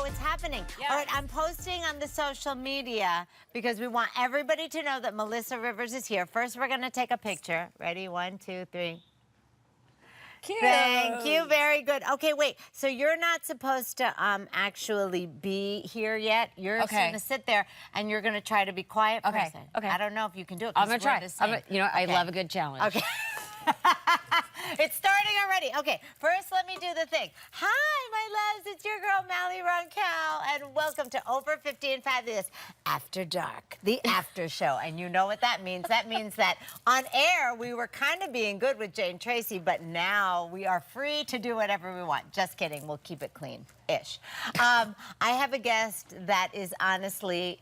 it's happening. Yeah. All right, I'm posting on the social media because we want everybody to know that Melissa Rivers is here. First, we're gonna take a picture. Ready? 1, 2, 3. Cute. Thank you, very good. Okay, wait, so you're not supposed to actually be here yet. You're just gonna sit there and you're gonna try to be quiet for a second. Okay. I don't know if you can do it. I'm gonna try. I Okay. love a good challenge. Okay. It's starting already. Okay, first let me do the thing. Hi, my loves, it's your girl, Malie Roncal, and welcome to Over 50 and Fabulous After Dark, the after show. And you know what that means. That means that on air, we were kind of being good with Jane Tracy, but now we are free to do whatever we want. Just kidding, we'll keep it clean-ish. I have a guest that is honestly,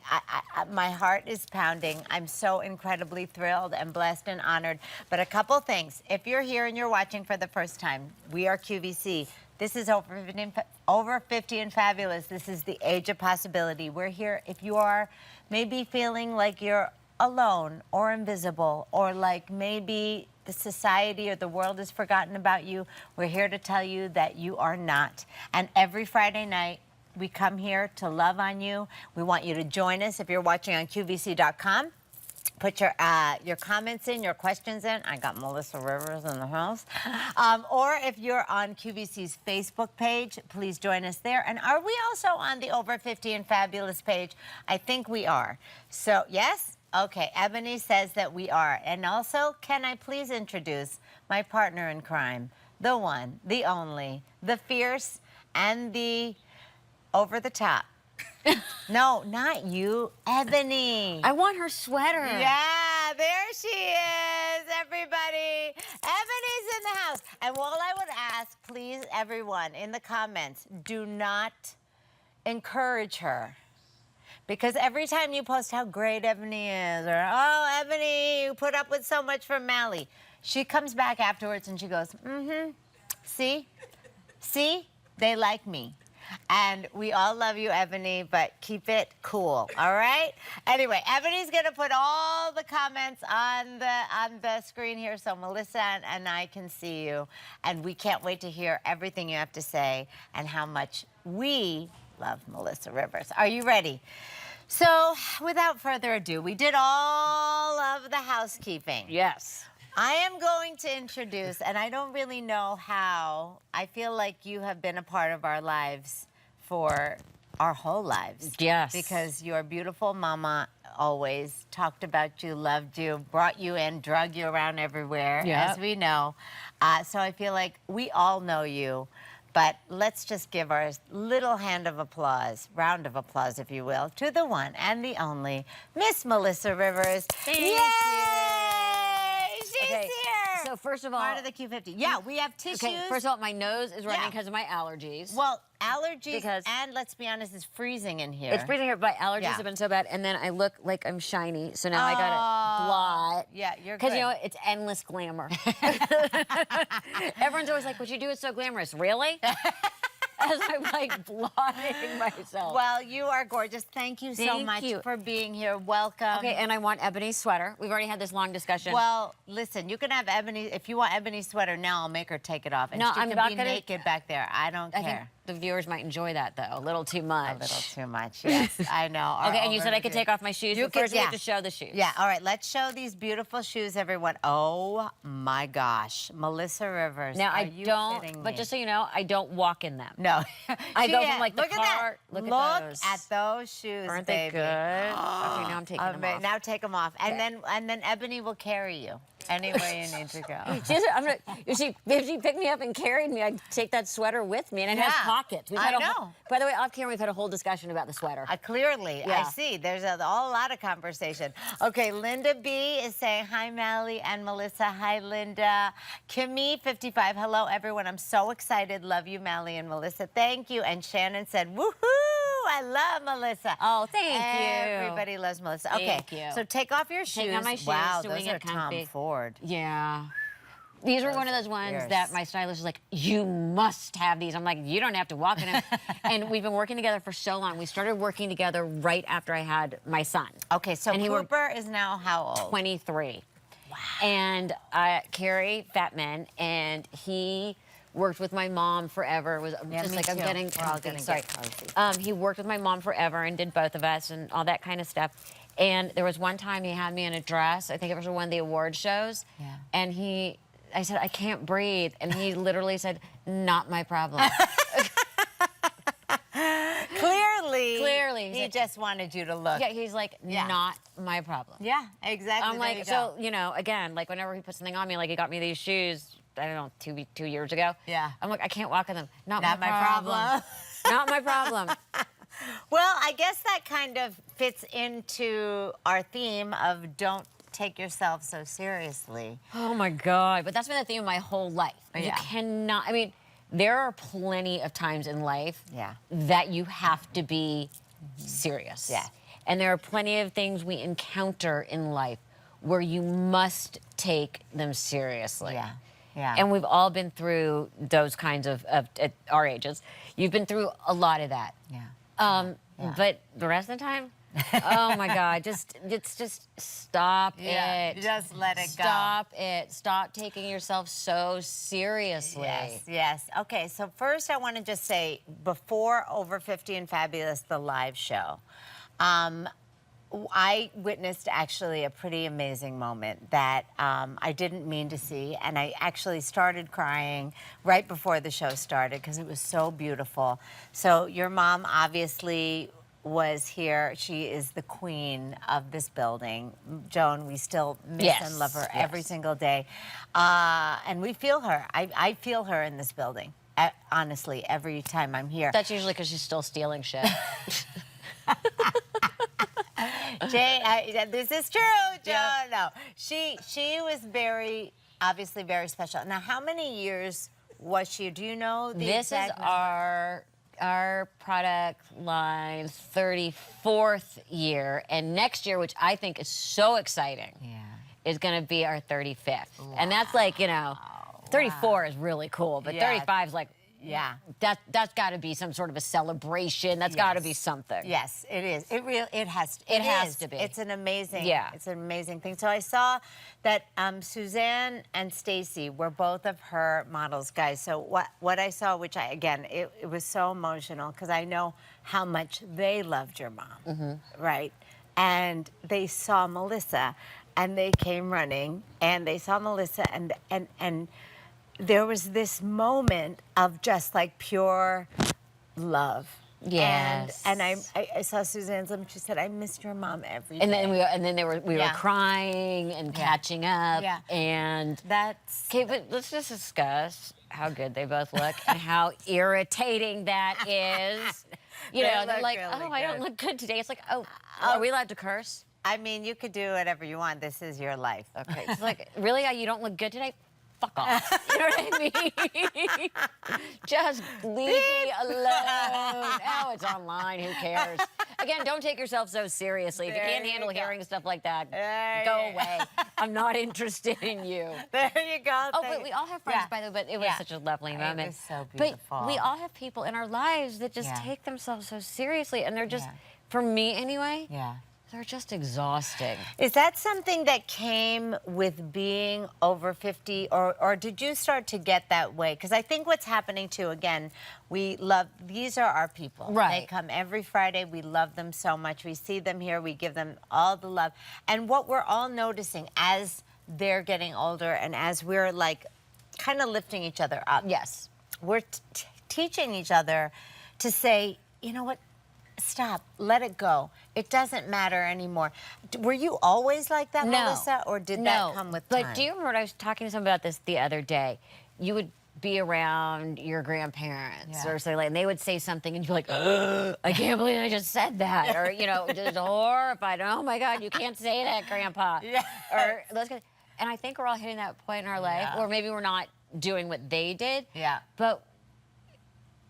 my heart is pounding. I'm so incredibly thrilled and blessed and honored. But a couple things. If you're here and you're watching for the first time, we are QVC. This is Over 50 and Fabulous. This is the age of possibility. We're here if you are maybe feeling like you're alone or invisible, or like maybe the society or the world has forgotten about you. We're here to tell you that you are not. And every Friday night, we come here to love on you. We want you to join us if you're watching on QVC.com. Put your comments in, your questions in. I got Melissa Rivers in the house. Or if you're on QVC's Facebook page, please join us there. And are we also on the Over 50 and Fabulous page? I think we are. So, yes? Okay, Ebony says that we are. And also, can I please introduce my partner in crime, the one, the only, the fierce, and the over-the-top. No, not you, Ebony. I want her sweater. Yeah, there she is, everybody. Ebony's in the house. And what I would ask, please, everyone, in the comments, do not encourage her. Because every time you post how great Ebony is, or, oh, Ebony, you put up with so much from Malie, she comes back afterwards and she goes, see? See? They like me. And we all love you, Ebony, but keep it cool, all right? Anyway, Ebony's gonna put all the comments on the screen here so Melissa and I can see you. And we can't wait to hear everything you have to say and how much we love Melissa Rivers. Are you ready? So, without further ado, we did all of the housekeeping. Yes. I am going to introduce, and I don't really know how, I feel like you have been a part of our lives for our whole lives. Yes. Because your beautiful mama always talked about you, loved you, brought you in, drug you around everywhere, as we know. So I feel like we all know you. But let's just give our little round of applause, if you will, to the one and the only, Miss Melissa Rivers. Thank Yay! you. She's here. So first of all, part of the Q50. Yeah, we have tissues. Okay, first of all, my nose is running because of my allergies. Well, allergies, and let's be honest, it's freezing in here. It's freezing here, but allergies have been so bad, and then I look like I'm shiny, so now I got a blot. Yeah, you're good. Because, you know, it's endless glamour. Everyone's always like, what you do is so glamorous. Really? As I'm like blotting myself. Well, you are gorgeous. Thank you so much for being here. Welcome. Okay, and I want Ebony's sweater. We've already had this long discussion. Well, listen, you can have Ebony, if you want Ebony's sweater now, I'll make her take it off. And no, she can be naked back there. I don't care. I think the viewers might enjoy that, though. A little too much. A little too much, yes. I know. Okay, and you said I could take off my shoes, but first we have to show the shoes. Yeah, all right, let's show these beautiful shoes, everyone. Oh, my gosh. Melissa Rivers, now, are you kidding me? But just so you know, I don't walk in them. No. I go from like the car. Look at those shoes, Aren't baby. they good? Okay, now I'm taking them off. Now take them off, and then Ebony will carry you anywhere you need to go. If she picked me up and carried me, I'd take that sweater with me, and it has pockets. I know. By the way, off camera, we've had a whole discussion about the sweater. Clearly, I see. There's a lot of conversation. Okay, Linda B is saying, hi, Malie and Melissa. Hi, Linda. Kimmy, 55. Hello, everyone. I'm so excited. Love you, Malie and Melissa. Thank you. And Shannon said, woohoo! I love Melissa. Oh, thank you. Everybody loves Melissa. Okay, thank you. So take off your shoes. Take off my shoes. Wow, so those are Tom Ford. Yeah. These were one of those ones that my stylist was like, you must have these. I'm like, you don't have to walk in them. And we've been working together for so long. We started working together right after I had my son. Okay, so Cooper is now how old? 23. Wow. And Carrie, fat man, and he worked with my mom forever. Was Yeah, just me like I'm too. getting We're all comfy. gonna Sorry. get cozy. He worked with my mom forever and did both of us and all that kind of stuff. And there was one time he had me in a dress. I think it was one of the award shows. Yeah. And I said, I can't breathe. And he literally said, not my problem. Clearly, he like, just wanted you to look. Yeah, he's like, not my problem. Yeah, exactly. I'm like, so, you know, again, like whenever he puts something on me, like he got me these shoes, I don't know, 2 years ago. Yeah. I'm like, I can't walk in them. Not my problem. Not my problem. Well, I guess that kind of fits into our theme of don't take yourself so seriously. Oh my God. But that's been the theme of my whole life. You Yeah. cannot, I mean, there are plenty of times in life that you have to be serious. Yeah. And there are plenty of things we encounter in life where you must take them seriously. Yeah. Yeah. And we've all been through those kinds of at our ages. You've been through a lot of that. Yeah. But the rest of the time, oh my God, just stop it. Just let it go. Stop it. Stop taking yourself so seriously. Yes, yes. Okay, so first I want to just say, before Over 50 and Fabulous, the live show, I witnessed actually a pretty amazing moment that I didn't mean to see, and I actually started crying right before the show started because it was so beautiful. So your mom obviously was here. She is the queen of this building. Joan, we still miss and love her every single day. And we feel her. I feel her in this building, honestly, every time I'm here. That's usually because she's still stealing shit. Jay, this is true, Joan. Yeah. No, she was obviously very special. Now, how many years was she? Do you know the This is exact number? our product line's 34th year, and next year, which I think is so exciting, is going to be our 35th. Wow. And that's like, you know, 34 is really cool, but 35 is like, that's got to be some sort of a celebration. That's got to be something. Yes, it is. It has to be. It's an amazing. It's an amazing thing. So I saw that Suzanne and Stacy were both of her models, guys. So what I saw, which it was so emotional because I know how much they loved your mom, right? And they saw Melissa, and they came running, and they saw Melissa, and there was this moment of just like pure love. Yes. And I saw Suzanne's lips. She said, "I missed your mom every day." And then we were crying and catching up. Yeah. And that's okay. But let's just discuss how good they both look and how irritating that is. You know, they're like, really I don't look good today. It's like, are we allowed to curse? I mean, you could do whatever you want. This is your life. Okay. It's like, really? You don't look good today? Fuck off. You know what I mean? Just leave me alone. Oh, it's online. Who cares? Again, don't take yourself so seriously. If you can't handle hearing stuff like that, go away. I'm not interested in you. There you go. Oh, but we all have friends, by the way, but it was such a lovely moment. It was so beautiful. But we all have people in our lives that just take themselves so seriously, and they're just, for me anyway, they're just exhausting. Is that something that came with being over 50, or did you start to get that way? Because I think what's happening too, again, these are our people. Right. They come every Friday. We love them so much. We see them here. We give them all the love. And what we're all noticing as they're getting older and as we're like kind of lifting each other up. Yes. We're teaching each other to say, you know what? Stop. Let it go. It doesn't matter anymore. Were you always like that, Melissa, or did that come with time? But do you remember, I was talking to someone about this the other day. You would be around your grandparents or something, and they would say something, and you're like, I can't believe I just said that. Or, you know, just horrified. Oh, my God, you can't say that, Grandpa. Or those kind of, and I think we're all hitting that point in our life, or maybe we're not doing what they did. But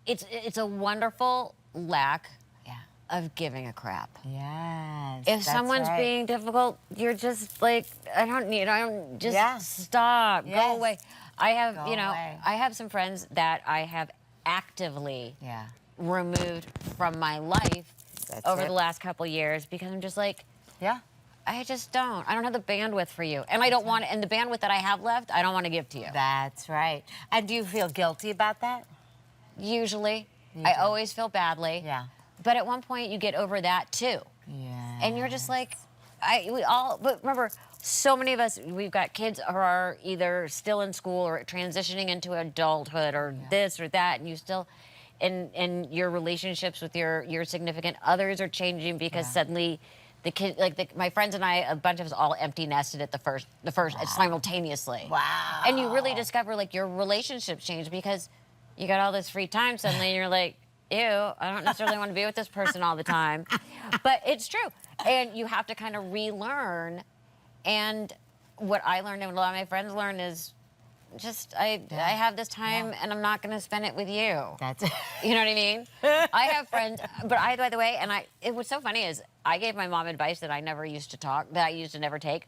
it's a wonderful lack of giving a crap. Yes. If someone's being difficult, you're just like, just stop, go away. I have, I have some friends that I have actively removed from my life over the last couple years because I'm just like, I just don't. I don't have the bandwidth for you. And I don't want, and the bandwidth that I have left, I don't want to give to you. That's right. And do you feel guilty about that? Usually. You I do. always feel badly. Yeah. But at one point, you get over that too. Yeah. And you're just like, but remember, so many of us, we've got kids who are either still in school or transitioning into adulthood or this or that, and you still, and your relationships with your significant others are changing because suddenly the kid, like my friends and I, a bunch of us all empty nested at the first simultaneously. Wow. And you really discover like your relationships change because you got all this free time suddenly, and you're like, ew, I don't necessarily want to be with this person all the time. But it's true. And you have to kind of relearn. And what I learned and what a lot of my friends learn is just, I have this time and I'm not going to spend it with you. That's You know what I mean? I have friends, but by the way, and it what's so funny is I gave my mom advice that I never used to that I used to never take.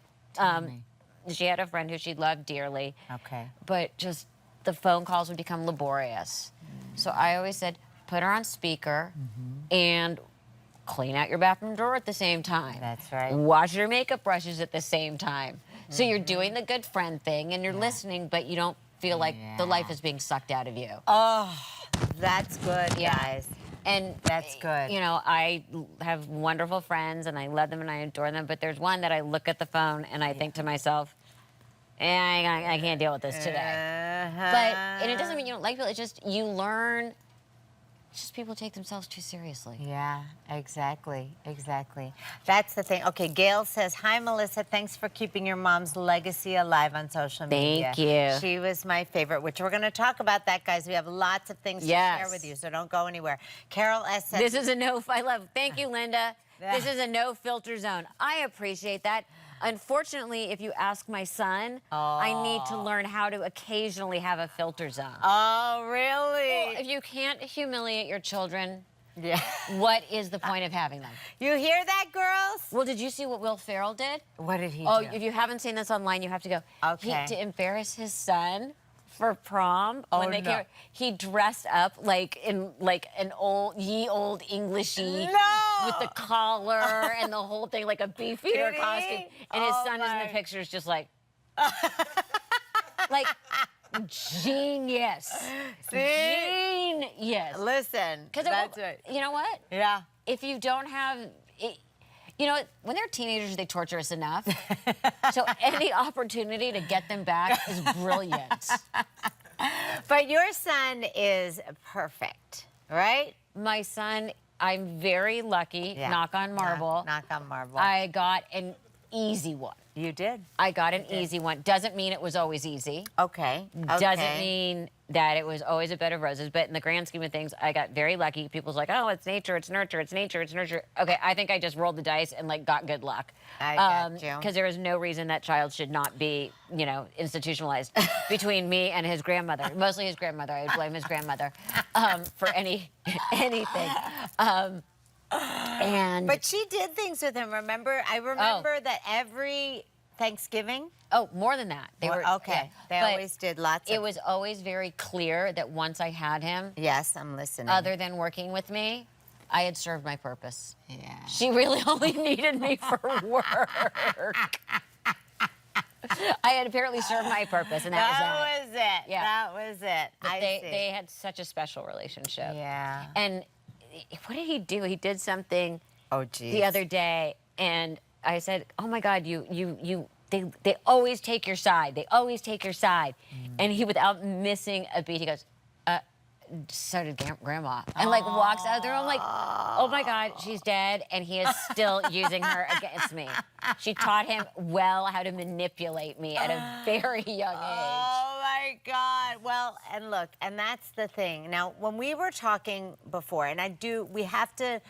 She had a friend who she loved dearly. Okay. But just the phone calls would become laborious. So I always said, put her on speaker and clean out your bathroom drawer at the same time. That's right. Wash your makeup brushes at the same time. So you're doing the good friend thing and you're listening, but you don't feel like the life is being sucked out of you. Oh, that's good, guys. And that's good. You know, I have wonderful friends and I love them and I adore them, but there's one that I look at the phone and I think to myself, I can't deal with this today. But, and it doesn't mean you don't like people, it's just you learn. It's just people take themselves too seriously. Yeah, exactly, exactly. That's the thing. Okay, Gail says, hi, Melissa. Thanks for keeping your mom's legacy alive on social media. Thank you. She was my favorite, which we're going to talk about that, guys. We have lots of things to share with you, so don't go anywhere. Carol S. says, this is a thank you, Linda. This is a no filter zone. I appreciate that. Unfortunately, if you ask my son, I need to learn how to occasionally have a filter zone. Oh, really? Well, if you can't humiliate your children, Yeah. what is the point of having them? You hear that, girls? Well, did you see what Will Ferrell did? What did he Oh, do? if you haven't seen this online, you have to go. Okay. To embarrass his son for prom, when they no. he dressed up like in an old Englishy with the collar and the whole thing, like a beefeater Did he? costume. And his son is in my. the pictures just like genius. See? Genius. Listen, that's right. You know what? Yeah. If you don't have, you know, when they're teenagers, they torture us enough. So any opportunity to get them back is brilliant. But your son is perfect, right? My son, I'm very lucky, knock on marble. Knock on marble. I got an easy one. You did? I got an easy one. Doesn't mean it was always easy. Okay. Doesn't mean that it was always a bed of roses, but in the grand scheme of things, I got very lucky. People's like, oh, it's nature, it's nurture, it's nature, it's nurture. Okay, I think I just rolled the dice and like got good luck. I got you. Because there is no reason that child should not be, you know, institutionalized between me and his grandmother. Mostly his grandmother. I would blame his grandmother for anything. But she did things with him, remember? I remember that every Thanksgiving. Oh, more than that. They were okay. They But always did lots of. It was always very clear that once I had him, Yes, I'm listening. other than working with me, I had served my purpose. Yeah. She really only needed me for work. I had apparently served my purpose, and that was it. Yeah. That was it. But they had such a special relationship. Yeah. And what did he do? He did something Oh, geez. the other day, and I said, "Oh my God, they always take your side. They always take your side." And he, without missing a beat, he goes, "So did Grandma," and like walks out of the room. I'm like, "Oh my God, she's dead," and he is still using her against me. She taught him well how to manipulate me at a very young age. Oh my God. Well, and look, and that's the thing. Now, when we were talking before, and we have to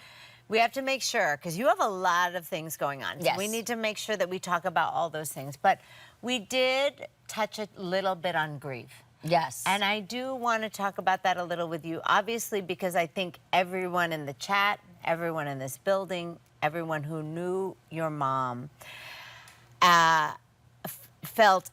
make sure, because you have a lot of things going on. So Yes. we need to make sure that we talk about all those things. But we did touch a little bit on grief. Yes. And I do want to talk about that a little with you, obviously, because I think everyone in the chat, everyone in this building, everyone who knew your mom felt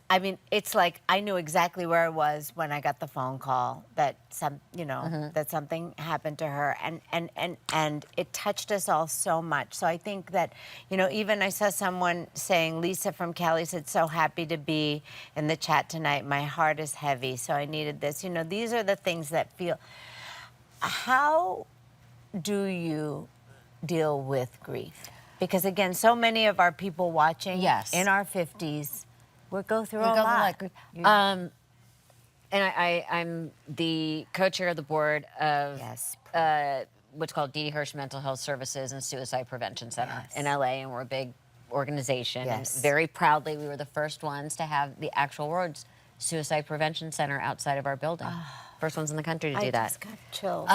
I mean, it's like I knew exactly where I was when I got the phone call that that something happened to her, and it touched us all so much. So I think that, even I saw someone saying, Lisa from Cali said, so happy to be in the chat tonight. My heart is heavy, so I needed this. These are the things that feel. How do you deal with grief? Because again, so many of our people watching in our 50s, we go through a lot. And I'm the co-chair of the board of what's called D.D. Hirsch Mental Health Services and Suicide Prevention Center in LA, and we're a big organization. And very proudly, we were the first ones to have the actual words Suicide Prevention Center outside of our building. First ones in the country to do that. I just got chills.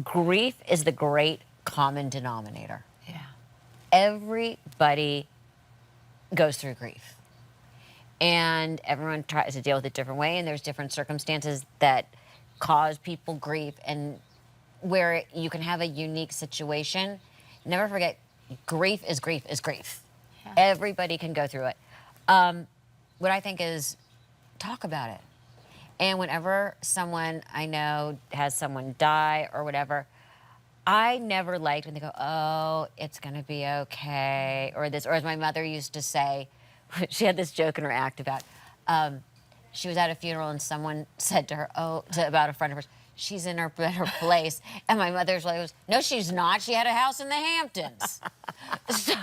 Grief is the great common denominator. Yeah. Everybody goes through grief. And everyone tries to deal with it a different way, and there's different circumstances that cause people grief, and where you can have a unique situation. Never forget, grief is grief is grief. Yeah. Everybody can go through it. What I think is talk about it. And whenever someone I know has someone die or whatever, I never liked when they go, oh, it's going to be okay, or this, or as my mother used to say, she had this joke in her act about, she was at a funeral and someone said to her, about a friend of hers, she's in her better place. And my mother's like, no, she's not. She had a house in the Hamptons. So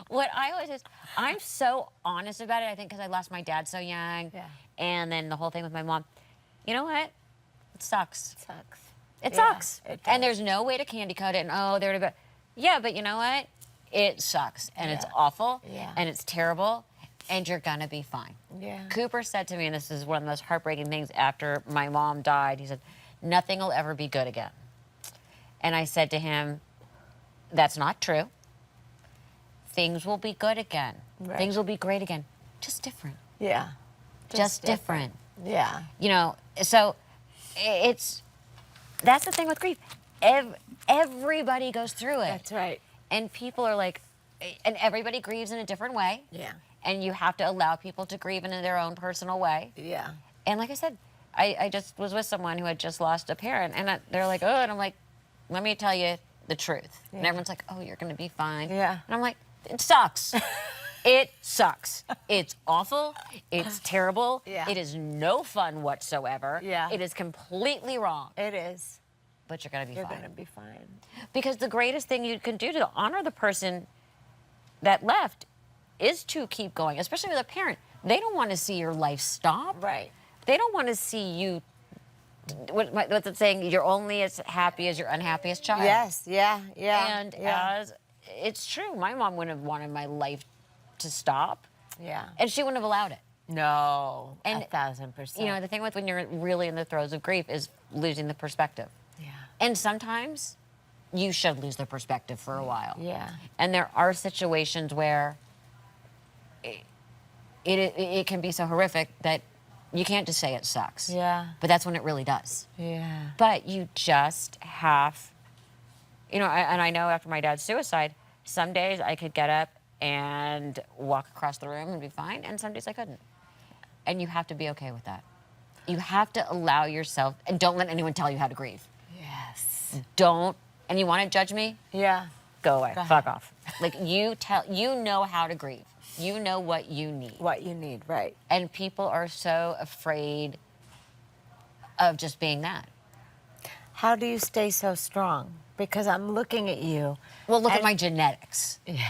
what I always is, I'm so honest about it, I think, because I lost my dad so young. Yeah. And then the whole thing with my mom. You know what? It sucks. It sucks. It sucks. And there's no way to candy coat it and, they're about. Yeah, but you know what? It sucks. And it's awful. Yeah. And it's terrible. And you're going to be fine. Yeah. Cooper said to me, and this is one of the most heartbreaking things after my mom died, he said, nothing will ever be good again. And I said to him, that's not true. Things will be good again. Right. Things will be great again. Just different. Yeah. Just different. Yeah. So that's the thing with grief. Everybody goes through it. That's right. And people are like, and everybody grieves in a different way. Yeah. And you have to allow people to grieve in their own personal way. Yeah. And like I said, I just was with someone who had just lost a parent, and they're like, and I'm like, let me tell you the truth. Yeah. And everyone's like, you're going to be fine. Yeah. And I'm like, it sucks. It sucks. It's awful. It's terrible. Yeah. It is no fun whatsoever. Yeah. It is completely wrong. It is. But you're going to be fine. You're going to be fine. Because the greatest thing you can do to honor the person that left is to keep going, especially with a parent. They don't want to see your life stop. Right. They don't want to see you, what's it saying? You're only as happy as your unhappiest child. Yes, yeah. And as it's true, my mom wouldn't have wanted my life to stop. Yeah. And she wouldn't have allowed it. No, 1,000%. The thing with when you're really in the throes of grief is losing the perspective. Yeah. And sometimes you should lose the perspective for a while. Yeah. And there are situations where it can be so horrific that you can't just say it sucks. Yeah. But that's when it really does. Yeah. But you just have, and I know after my dad's suicide, some days I could get up and walk across the room and be fine, and some days I couldn't. And you have to be okay with that. You have to allow yourself, and don't let anyone tell you how to grieve. Yes. Don't, and you want to judge me? Yeah. Go away. Fuck off. Like, you know how to grieve. You know what you need. What you need, right. And people are so afraid of just being that. How do you stay so strong? Because I'm looking at you. Well, look at my genetics. Yeah.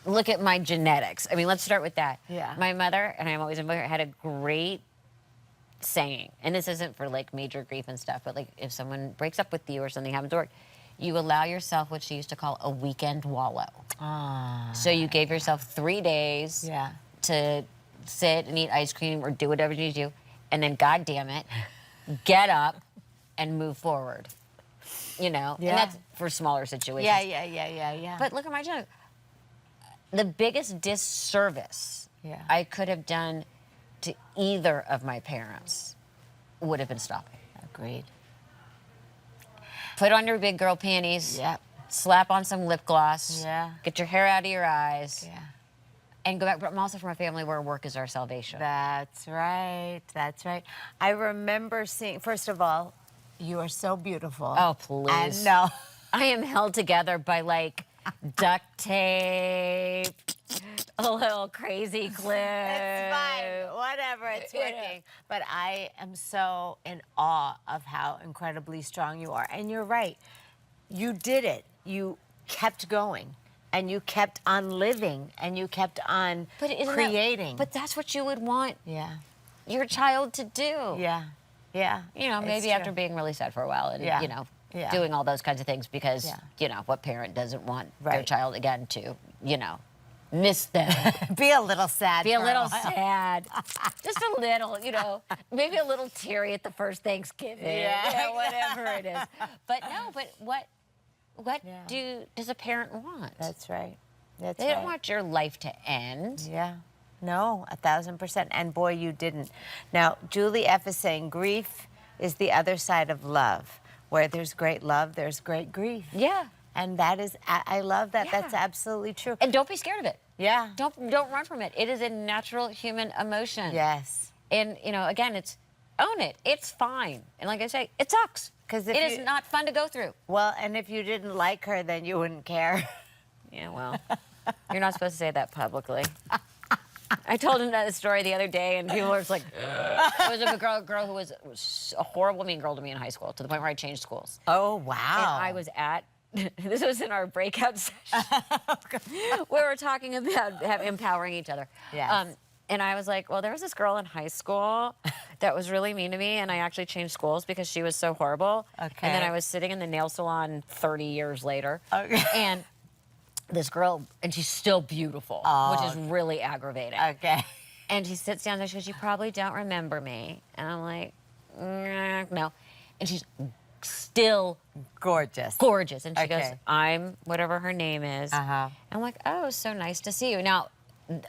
Look at my genetics. I mean, let's start with that. Yeah. My mother, and I'm always in her, had a great saying, and this isn't for like major grief and stuff, but like if someone breaks up with you or something happens to work, you allow yourself what she used to call a weekend wallow. So you gave yourself 3 days to sit and eat ice cream or do whatever you need to do, and then, God damn it, get up and move forward. And that's for smaller situations. Yeah. But look at my genetics. The biggest disservice I could have done to either of my parents would have been stopping. Agreed. Put on your big girl panties. Yep. slap on some lip gloss, Yeah. get your hair out of your eyes, Yeah. and go back. But I'm also from a family where work is our salvation. That's right. That's right. I remember seeing, first of all, you are so beautiful. Oh, please. And no. I am held together by like duct tape, a little crazy clip. It's fine. Whatever. It's working. But I am so in awe of how incredibly strong you are. And you're right. You did it. You kept going. And you kept on living. And you kept on creating. But that's what you would want yeah. your child to do. Yeah. Yeah. You know, maybe after being really sad for a while and, Yeah. you know, Yeah. doing all those kinds of things because, Yeah. you know, what parent doesn't want their Right. child again to, you know, miss them. Be a little sad. Be a for little while. sad. Just a little, you know, maybe a little teary at the first Thanksgiving. Yeah. You know, whatever it is. But no, but what Yeah. does a parent want? That's right. That's They right. don't want your life to end. Yeah. No, 1,000%. And boy, you didn't. Now, Julie F. is saying grief is the other side of love. Where there's great love, there's great grief. Yeah. And that is, I love that. Yeah. That's absolutely true. And don't be scared of it. Yeah. Don't run from it. It is a natural human emotion. Yes. And, you know, again, it's own it. It's fine. And like I say, it sucks. 'Cause it is not fun to go through. Well, and if you didn't like her, then you wouldn't care. Yeah, well, you're not supposed to say that publicly. I told him that story the other day, and people were just like, ugh. It was a girl who was a horrible, mean girl to me in high school, to the point where I changed schools. Oh, wow. And I was at, this was in our breakout session. We were talking about empowering each other. Yes. And I was like, well, there was this girl in high school that was really mean to me, and I actually changed schools because she was so horrible. Okay. And then I was sitting in the nail salon 30 years later. Okay. And this girl, and she's still beautiful, which is really aggravating. Okay. And she sits down there, she goes, you probably don't remember me. And I'm like, no. And she's still Gorgeous. gorgeous. And she goes, Okay. I'm whatever her name is. Uh-huh. I'm like, oh, so nice to see you. Now,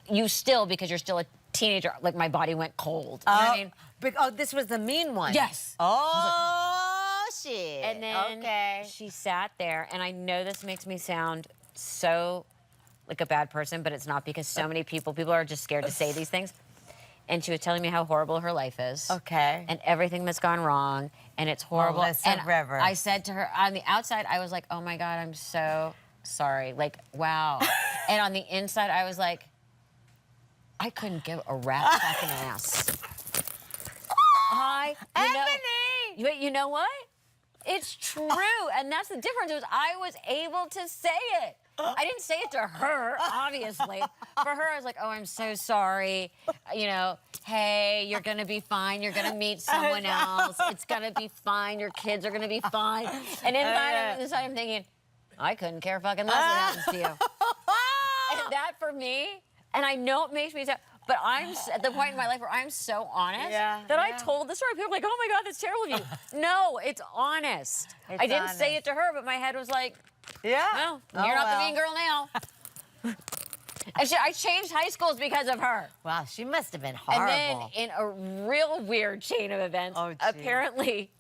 you still, because you're still a teenager, like my body went cold. You know what I mean? This was the mean one. Yes. Oh, shit. And then she sat there, and I know this makes me sound so like a bad person, but it's not, because so many people are just scared to say these things. And she was telling me how horrible her life is. Okay. And everything that's gone wrong, and it's horrible. listen, and River. I said to her, on the outside, I was like, oh my God, I'm so sorry. Like, wow. And on the inside, I was like, I couldn't give a rat's fucking ass. Ebony! You know what? It's true, and that's the difference. Was I was able to say it. I didn't say it to her, obviously. For her, I was like, oh, I'm so sorry. You know, hey, you're going to be fine. You're going to meet someone else. It's going to be fine. Your kids are going to be fine. And inside I'm thinking, I couldn't care fucking less what happens to you. And that for me, and I know it makes me sad, but I'm at the point in my life where I'm so honest that I told the story. People are like, oh my God, that's terrible of you. No, it's honest. I didn't say it to her, but my head was like, well, you're not the mean girl now. And I changed high schools because of her. Wow, she must have been horrible. And then in a real weird chain of events, apparently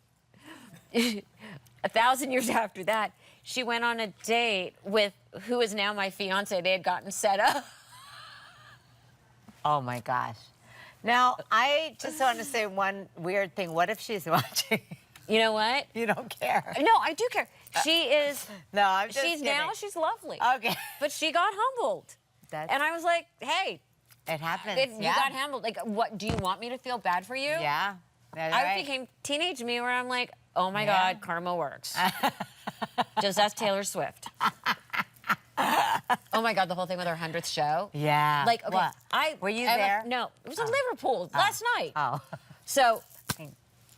1,000 years after that, she went on a date with who is now my fiance. They had gotten set up. Oh my gosh. Now, I just want to say one weird thing. What if she's watching? You know what? You don't care. No, I do care. She is. No, I'm just kidding. She's lovely. Okay. But she got humbled. And I was like, hey. It happens. You got humbled. Like, what, do you want me to feel bad for you? Yeah. I became teenage me where I'm like, oh my God, karma works. Just ask Taylor Swift. Oh my God, the whole thing with her 100th show. Yeah. Like, okay, what? Were you there? No, it was in Liverpool last night. Oh. So.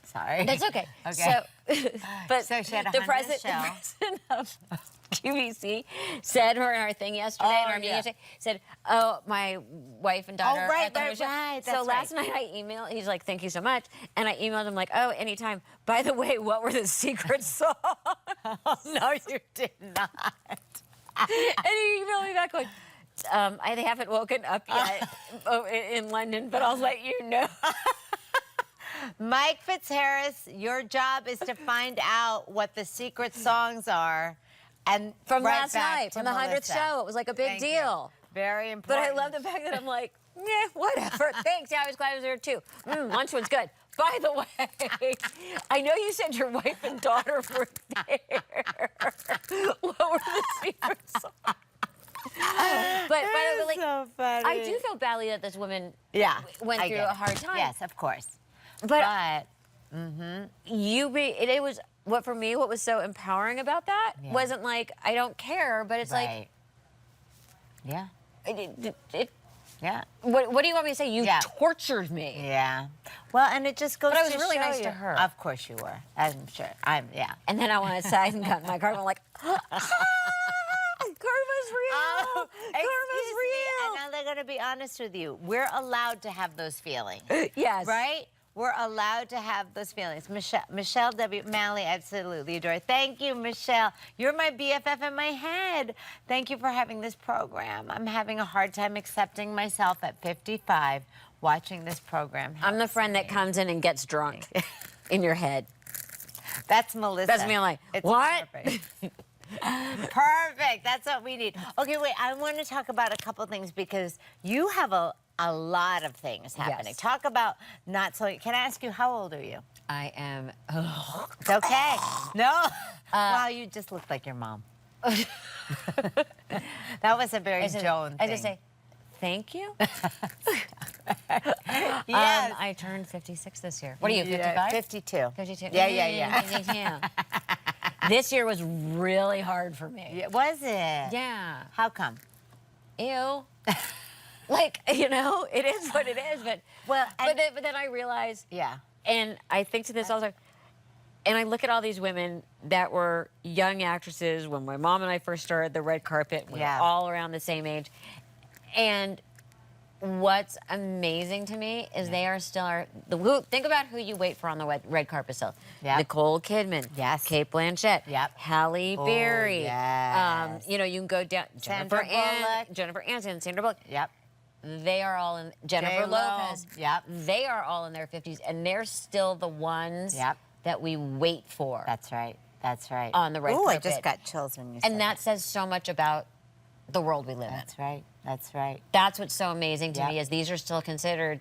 Sorry. That's okay. Okay. So she had a the 100th president of QVC said her in our thing yesterday, in our meeting yesterday, said, oh, my wife and daughter. Right. So last night I emailed, he's like, thank you so much. And I emailed him like, oh, anytime. By the way, what were the secret songs? No, you did not. And he emailed me back going, they haven't woken up yet in London, but I'll let you know. Mike Fitzharris, your job is to find out what the secret songs are And from right last back night, to from the 100th Melissa. show. It was like a big Thank you. deal. Very But I important. love the fact that I'm like, yeah, whatever. Thanks. Yeah, I was glad I was there too. Lunch was good. By the way, I know you said your wife and daughter were there. What were the secret sauce? But by the way, like, so funny. I do feel badly that this woman went I through get a it. hard time. Yes, of course. But it was what for me. What was so empowering about that wasn't like I don't care, but it's like yeah. Yeah. What do you want me to say? You tortured me. Yeah. Well, and it just goes. But I was to really show nice you. to her. Of course you were. I'm sure. And then I went outside and got in my car and I'm like, karma's real. Oh, Karma's real. And now they're going to be honest with you. We're allowed to have those feelings. Yes. Right? We're allowed to have those feelings. Michelle W. Malie, absolutely adore. Thank you, Michelle. You're my BFF in my head. Thank you for having this program. I'm having a hard time accepting myself at 55 watching this program. I'm the friend that comes in and gets drunk in your head. That's Melissa. That's me. I'm like, It's what? Perfect. Perfect. That's what we need. Okay, wait. I want to talk about a couple things because you have a lot of things happening. Yes. Talk about not so. Can I ask you, how old are you? I am. It's okay. No. Wow, you just look like your mom. That was a very Joan thing. I just say, thank you. Yes. I turned 56 this year. What are you, 55? 52. 52. Yeah. This year was really hard for me. Yeah, was it? Yeah. How come? Ew. Like, you know, it is what it is. But then I realize, and I think to this all the time, and I look at all these women that were young actresses when my mom and I first started the red carpet. We were all around the same age. And what's amazing to me is they are still think about who you wait for on the red carpet still. Nicole Kidman. Yes. Cate Blanchett. Yep. Halle Berry. Yes. You know, you can go down. Jennifer Aniston, Sandra Bullock. Yep. They are all in Jennifer J-Lo. Lopez. Yep. They are all in their 50s, and they're still the ones that we wait for. That's right. That's right. On the red carpet. I just got chills when you said and that says so much about the world we live in. That's right. That's right. That's what's so amazing to me is these are still considered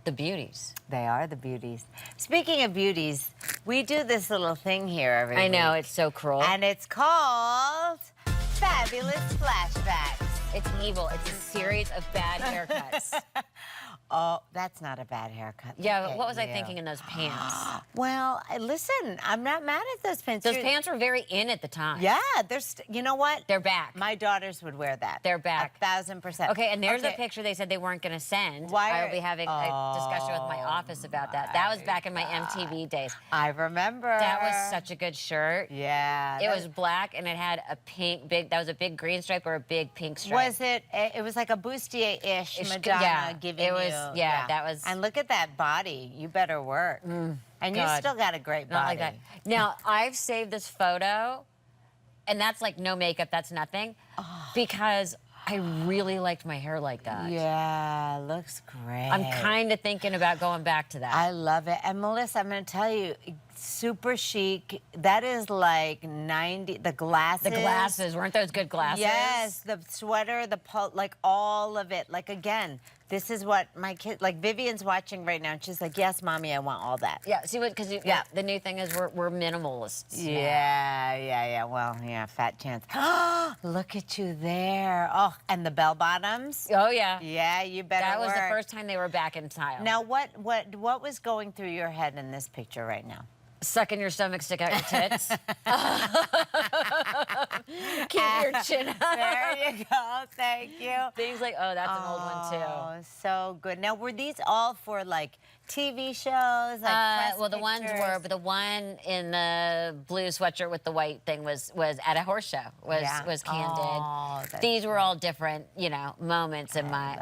the beauties. They are the beauties. Speaking of beauties, we do this little thing here every week. I know, it's so cruel. And it's called Fabulous Flashbacks. It's evil. It's a series of bad haircuts. Oh, that's not a bad haircut. Yeah, Look what at was I you. thinking in those pants? Well, listen, I'm not mad at those pants. Those pants were very in at the time. Yeah, you know what? They're back. My daughters would wear that. They're back. 1,000%. Okay, and there's a picture they said they weren't going to send. I will be having a discussion with my office about that. That was back in my MTV days. I remember. That was such a good shirt. Yeah. It was black and it had a that was a big green stripe or a big pink stripe. Was it? It was like a bustier-ish Madonna giving you. That was. And look at that body. You better work. And you still got a great body. Not like that. Now, I've saved this photo, and that's like no makeup, that's nothing, because I really liked my hair like that. Yeah, looks great. I'm kind of thinking about going back to that. I love it. And Melissa, I'm going to tell you, super chic. That is like 90, the glasses. The glasses, weren't those good glasses? Yes, the sweater, like all of it. Like, again, this is what my kid, like Vivian's watching right now, and she's like, yes, Mommy, I want all that. Yeah, see what, because the new thing is we're minimalists. Yeah. Well, yeah, fat chance. Look at you there. Oh, and the bell bottoms. Oh, yeah. Yeah, you better That was work. the first time they were back in style. Now, what was going through your head in this picture right now? Suck in your stomach, stick out your tits. Keep your chin up. There you go. Thank you. Things like, oh, that's an old one, too. Oh, so good. Now, were these all for, like, TV shows? Like well, the ones were, but the one in the blue sweatshirt with the white thing was at a horse show, was candid. Oh, these were all different, you know, moments in my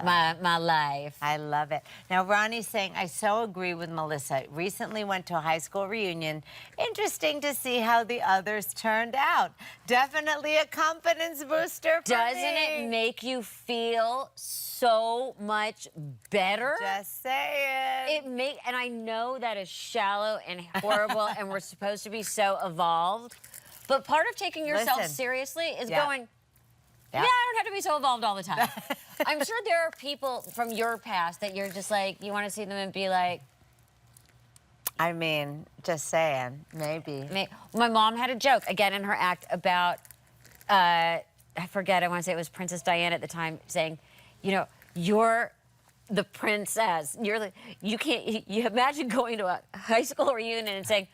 life. I love it. Now, Ronnie's saying, I so agree with Melissa. Recently went to a high school reunion. Interesting to see how the others turned out. Definitely a confidence booster for Doesn't me. it make you feel so much better? Just saying. And I know that is shallow and horrible and we're supposed to be so evolved, But part of taking yourself Listen. seriously is Yeah. going, Yeah. yeah, I don't have to be so involved all the time. I'm sure there are people from your past that you're just like, you want to see them and be like, I mean, just saying, maybe. my mom had a joke, again, in her act about, I forget, I want to say it was Princess Diana at the time, saying, you know, you're the princess. You can't, you imagine going to a high school reunion and saying,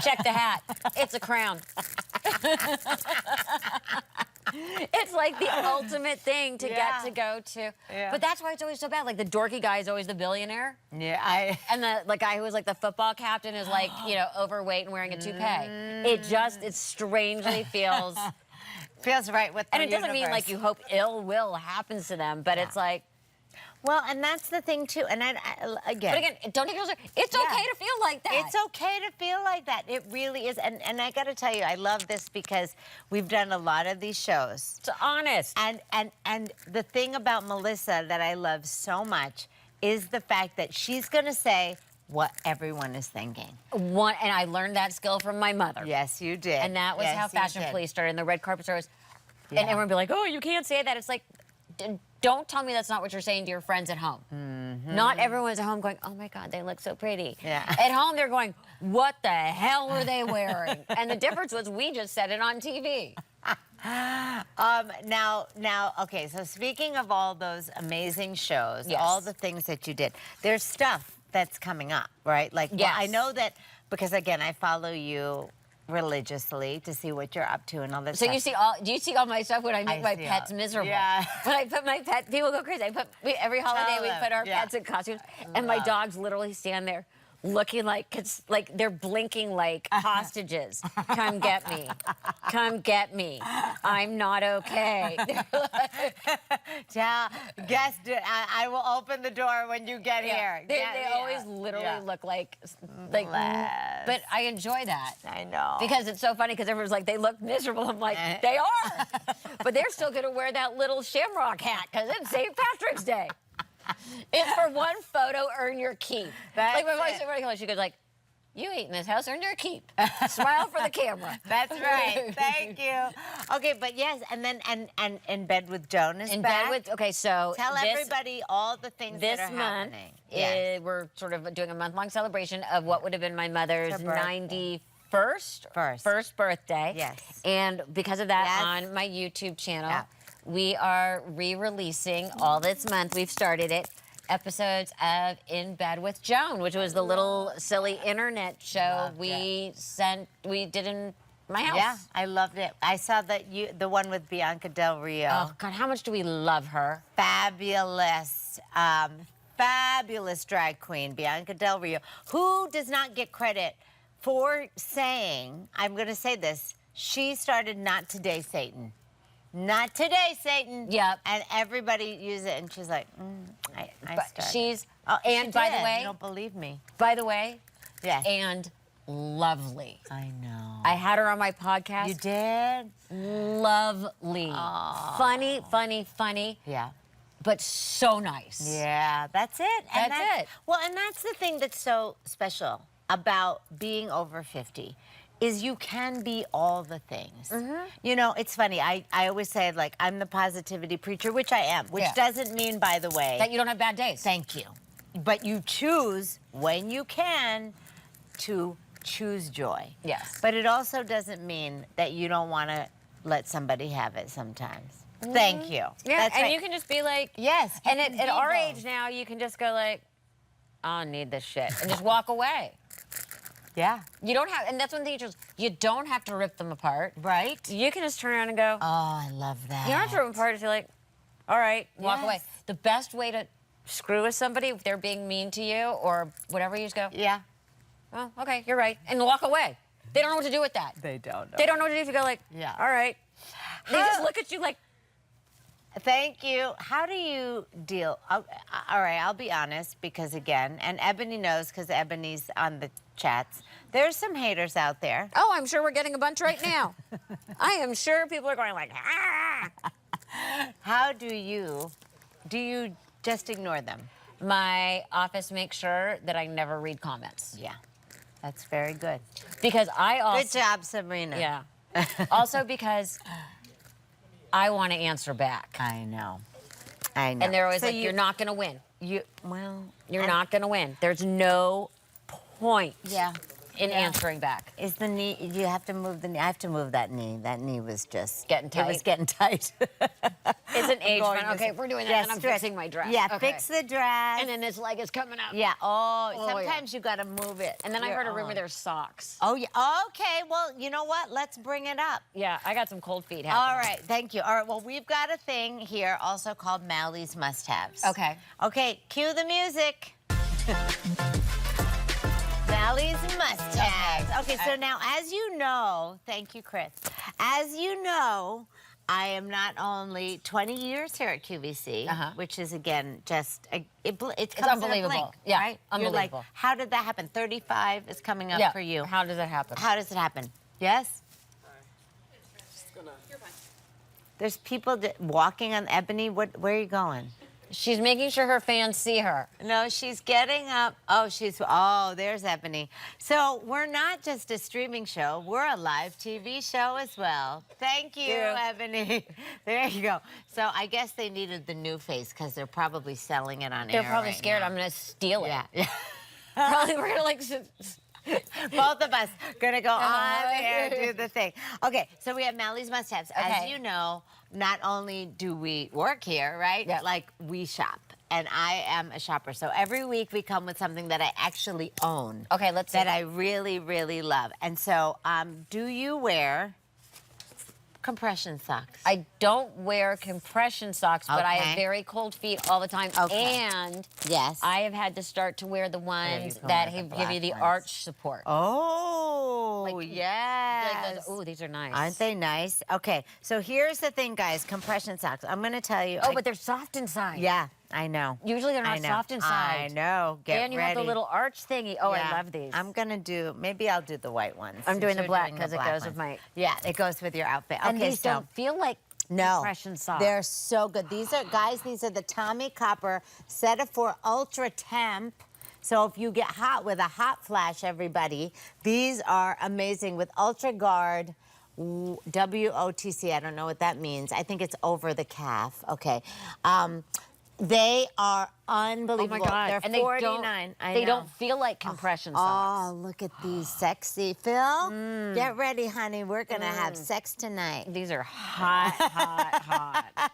check the hat, it's a crown. It's like the ultimate thing to get to go to. Yeah. But that's why it's always so bad. Like the dorky guy is always the billionaire. Yeah, And the guy who was like the football captain is like, you know, overweight and wearing a toupee. It strangely feels. feels right with the And it doesn't mean universe. like you hope ill will happens to them, but it's like. Well, and that's the thing too. And again. But again, don't take yourself. It's okay to feel like that. It's okay to feel like that. It really is. And I got to tell you, I love this because we've done a lot of these shows. It's honest. And the thing about Melissa that I love so much is the fact that she's going to say what everyone is thinking. And I learned that skill from my mother. Yes, you did. And that was Yes, how you Fashion did. Police started. And the red carpet stars. Yeah. And everyone would be like, oh, you can't say that. It's like, don't tell me that's not what you're saying to your friends at home. Not everyone's at home going, oh my God, they look so pretty. Yeah. At home, they're going, what the hell were they wearing? And the difference was we just said it on TV. Now, okay, so speaking of all those amazing shows, Yes. all the things that you did, there's stuff that's coming up, right? Like, well, I Yes. know that because, again, I follow you religiously to see what you're up to and all that So stuff. do you see all my stuff when I make my see pets all- miserable? Yeah. When I put my pet, people go crazy. Every holiday Tell we them, put our yeah. pets in costumes, and my dogs literally stand there looking like they're blinking like hostages. Come get me. Come get me. I'm not okay. Guess I will open the door when you get here. They Yeah, always yeah. literally Yeah. look like Bless. but I enjoy that. I know. Because it's so funny because everyone's like, they look miserable. I'm like, they are. But they're still going to wear that little shamrock hat because it's St. Patrick's Day. It's for one photo, earn your keep. That's like my it. wife, she goes like, you eat in this house, earn your keep. Smile for the camera. That's right. Thank you. Okay, but yes, and then and in bed with Joan is In back. bed with, okay, so Tell everybody all the things this that are month, happening. Yes. we're sort of doing a month-long celebration of what would have been my mother's Her birthday. 91st birthday. Yes. And because of that, Yes. on my YouTube channel, Yeah. we are re-releasing all this month. We've started it. Episodes of In Bed with Joan, which was the little silly internet show Loved we did in my house. Yeah, I loved it. I saw the one with Bianca Del Rio. Oh God, how much do we love her? Fabulous, fabulous drag queen, Bianca Del Rio, who does not get credit for saying, I'm going to say this, she started Not Today, Satan. Not today, Satan. Yep. And everybody used it, and she's like, I But started. she's And and by the you way, don't believe me. Yes. and lovely. I know. I had her on my podcast. You did? Lovely. Funny. Yeah. But so nice. Yeah, that's it. And That's it. Well, and that's the thing that's so special about being over 50 is you can be all the things. You know, it's funny. I always say, like, I'm the positivity preacher, which I am, which Yeah. doesn't mean, by the way, That you don't have bad days. thank you. But you choose, when you can, to choose joy. Yes. But it also doesn't mean that you don't want to let somebody have it sometimes. Thank you. Yeah, That's and right. you can just be like, Yes. you and can at be our both. age now, you can just go like, I don't need this shit, and just walk away. Yeah. You don't have, and that's one thing you choose. You don't have to rip them apart. Right? You can just turn around and go. Oh, I love that. You don't have to rip them apart if you're like, all right, walk Yes. away. The best way to screw with somebody if they're being mean to you or whatever, you just go, Yeah. oh, okay, you're right, and walk away. They don't know what to do with that. They don't know. They don't know what to do if you go like, Yeah. all right. They just look at you like, Thank you. How do you deal? All right, I'll be honest because, again, and Ebony knows because Ebony's on the chats, there's some haters out there. oh, I'm sure we're getting a bunch right now. I am sure people are going like, ah. How do you just ignore them? My office makes sure that I never read comments. Yeah, that's very good. Because I also... Good job, Sabrina. Yeah. Also because I want to answer back. I know. I know. And they're always So like, you're not going to win. Well, You're not going to win. There's no point yeah. in answering back. Is the knee, you have to move the knee. I have to move that knee. That knee was just Getting tight. It was getting tight. It's an age Going fun. to- Okay, we're doing that, Yeah, and I'm stretch. fixing my dress. Yeah, Okay. fix the dress. And then this leg is coming up. yeah. Oh, Oh, yeah. sometimes you got to move it. And then I Your heard a rumor own. there's socks. Oh, yeah. Okay. Well, you know what? Let's bring it up. Yeah, I got some cold feet happening. All right. Thank you. All right. Well, we've got a thing here also called Malie's must-haves. Okay. Okay. Cue the music. Malie's must-haves. Okay, so now, as you know, thank you, Chris. As you know, I am not only 20 years here at QVC, which is, again, just, it comes in a unbelievable. blink, Yeah, right? unbelievable. You're like, how did that happen? 35 is coming up for you. How does that happen? How does it happen? Yes? There's people walking on Ebony. Where are you going? She's making sure her fans see her. No, she's getting up. Oh, there's Ebony. So we're not just a streaming show. We're a live TV show as well. Thank you, Ebony. There you go. So I guess they needed the new face because they're probably selling it on air. They're probably right scared now. I'm going to steal it. Yeah. Probably we're going to Both of us gonna go on air and do the thing. Okay, so we have Malie's must-haves. As Okay. you know, not only do we work here, right? Yeah. Like, we shop. And I am a shopper. So every week we come with something that I actually own. Okay, let's see. That I really, really love. And so, do you wear compression socks? I don't wear compression socks, but I Okay. have very cold feet all the time. Okay. And Yes. I have had to start to wear the ones go, that the give black you the ones. arch support. Oh, Like yes. Oh, these are nice. Aren't they nice? Okay, so here's the thing, guys. Compression socks. I'm going to tell you. Oh, but they're soft inside. Yeah, I know. Usually they're I not know. soft inside. I know. Get and you ready. have the little arch thingy. Oh, Yeah. I love these. I'm going to do, maybe I'll do the white ones. I'm since doing the you're black doing 'cause it black goes with ones. my- Yeah, it goes with your outfit. And Okay, these so. don't feel like No, compression socks. they're so good. These are, guys, these are the Tommy Copper Cetaphore Ultra Temp. So if you get hot with a hot flash, everybody, these are amazing with Ultra Guard WOTC. I don't know what that means. I think it's over the calf. Okay. They are unbelievable. Oh my God. They're And $49. they don't feel like compression Oh, socks. look at these sexy. Phil, get ready, honey. We're going to have sex tonight. These are hot, hot, hot.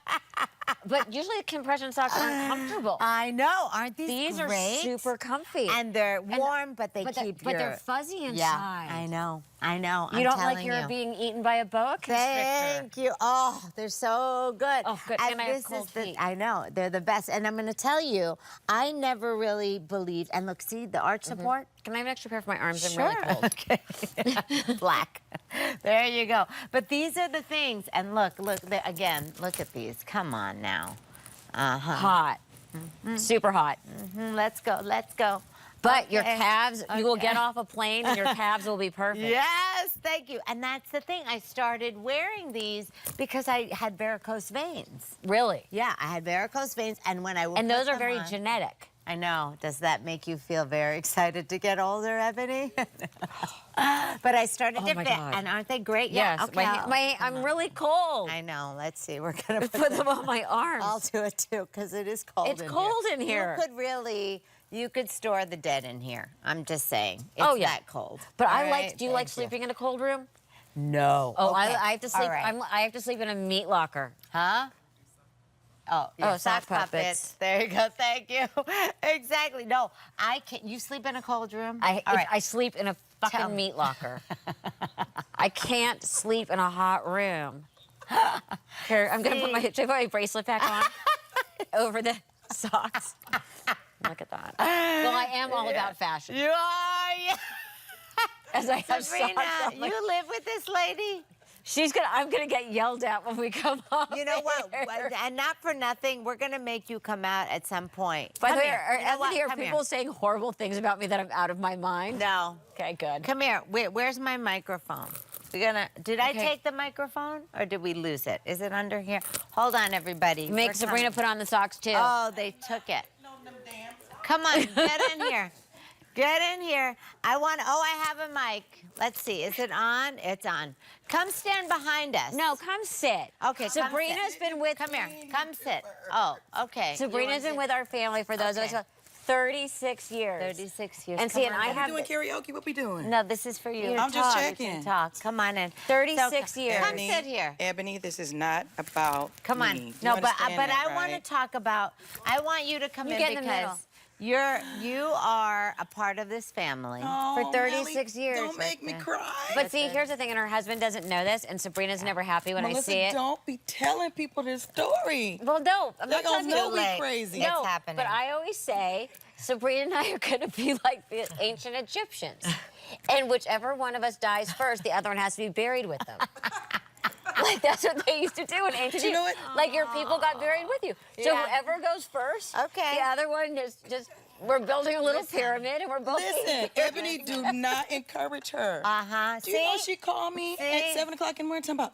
But usually compression socks are uncomfortable. I know. Aren't these These great? are super comfy. And they're warm, but they but keep but your... they're fuzzy inside. Yeah, I know. I know. You I'm don't like telling you're you. being eaten by a boa constrictor. Thank you. Oh, they're so good. Oh, good. And I have cold feet. I know. They're the best. And I'm going to tell you, I never really believed... And look, see the arch support? Can I have an extra pair for my arms? Sure. I'm really cold. Okay. Black. There you go. But these are the things. And look, again, look at these. Come on now. Hot. Super hot. Let's go. Let's go. But your Okay. calves, you will get Okay. off a plane and your calves will be perfect. Yes, thank you. And that's the thing. I started wearing these because I had varicose veins. Really? Yeah, I had varicose veins, and when I would And put those are them very on- genetic. I know. Does that make you feel very excited to get older, Ebony? But I started to my fit, God. and aren't they great? Yes. Yeah. Okay. I'm really cold. I know. Let's see. We're gonna Put them on my arms. I'll do it too, because it is cold. It's in cold here. in here. You could store the dead in here. I'm just saying. It's Oh, yeah. that cold. But All I like. right, Do you like thank sleeping in a cold room? No. Oh, Okay. I have to sleep. All right. I have to sleep in a meat locker. Huh? Oh, yeah, Oh, sock puppets. There you go. Thank you. Exactly. No, I can't. You sleep in a cold room? All right. I sleep in a Tell fucking me. meat locker. I can't sleep in a hot room. Here, I'm gonna put should I put my bracelet back on over the socks. Look at that. Well, I am all about fashion. You are. Yeah. As I have Sabrina, socks on my- you live with this lady? I'm gonna get yelled at when we come home. You know what? And not for nothing, we're going to make you come out at some point. By the Come way, here. are You know what? here Come people here. saying horrible things about me that I'm out of my mind? No. Okay, good. Come here. Wait, where's my microphone? Did I Okay. take the microphone or did we lose it? Is it under here? Hold on, everybody. Make We're Sabrina coming. put on the socks too. Oh, they took it. Come on, get in here. Get in here. I have a mic. Let's see. Is it on? It's on. Come stand behind us. No, come sit. Okay, Sabrina's been with. Come here. Come sit. Oh, okay. Sabrina's been with our family for those of us. 36 years. 36 years. And see, and I We have. doing karaoke? What we doing? No, this is for you. I'm just Talk. checking. Talk. Come on in. 36 years. Come sit here. Ebony, this is not about Come on. me. You No, but understand that, I want to right? talk about. I want you to come You in get in the middle. because you are a part of this family. Oh, for 36 Melly, years. Don't make me cry. But see, here's the thing, and her husband doesn't know this, and Sabrina's never happy when Melissa, I see it. don't be telling people this story. Well, no, I'm They're not gonna talking know to we late. crazy. It's No, happening. but I always say Sabrina and I are going to be like the ancient Egyptians. And whichever one of us dies first, the other one has to be buried with them. Like, that's what they used to do in ancient You know Egypt. what? Like, your people got buried with you. So Yeah. whoever goes first, Okay. the other one is just, we're building a little pyramid, and we're both Listen, Ebony, do not encourage her. Uh-huh. Do you know she called me at 7 o'clock in the morning talking about,